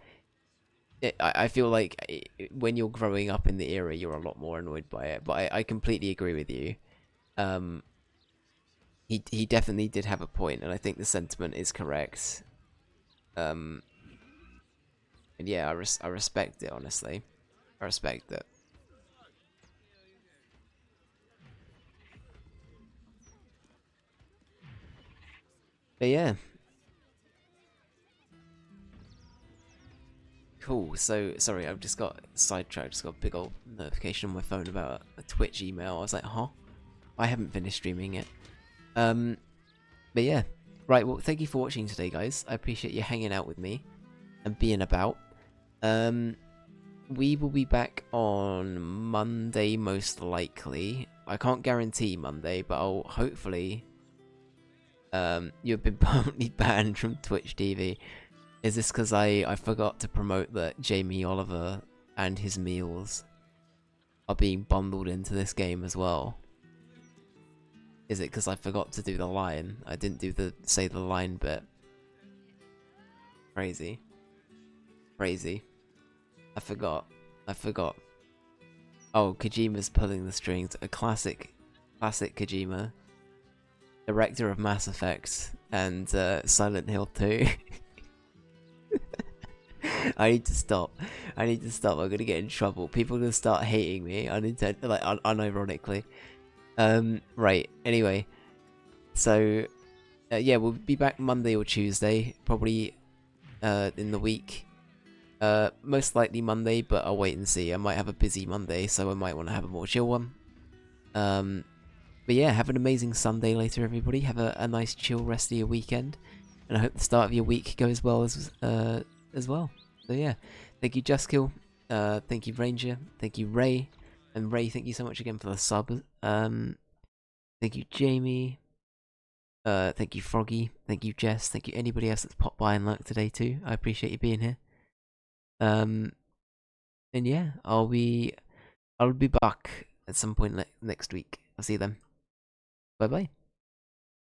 I feel like when you're growing up in the era, you're a lot more annoyed by it. But I completely agree with you. He definitely did have a point, and I think the sentiment is correct. And yeah, I respect it, honestly. I respect it. But yeah. Cool, so, sorry, I've just got sidetracked, just got a big old notification on my phone about a Twitch email. I was like, huh? I haven't finished streaming yet. But yeah. Right, well, thank you for watching today, guys. I appreciate you hanging out with me and being about. We will be back on Monday, most likely. I can't guarantee Monday, but I'll hopefully... you've been permanently banned from Twitch TV. Is this because I forgot to promote that Jamie Oliver and his meals are being bundled into this game as well? Is it because I forgot to do the line? I didn't do the say the line bit. Crazy. Crazy. I forgot. Oh, Kojima's pulling the strings. A classic Kojima. Director of Mass Effect and Silent Hill 2. I need to stop. I'm gonna get in trouble. People are gonna start hating me unironically. Right. Anyway, so yeah, we'll be back Monday or Tuesday, probably in the week. Most likely Monday, but I'll wait and see. I might have a busy Monday, so I might want to have a more chill one. But yeah, have an amazing Sunday later, everybody. Have a nice chill rest of your weekend, and I hope the start of your week goes well as well. So yeah, thank you Juskill, thank you Ranger, thank you Ray, and Ray, thank you so much again for the sub. Thank you Jamie, thank you Froggy, thank you Jess, thank you anybody else that's popped by and lurked today too. I appreciate you being here. And yeah, I'll be back at some point next week. I'll see you then. Bye bye.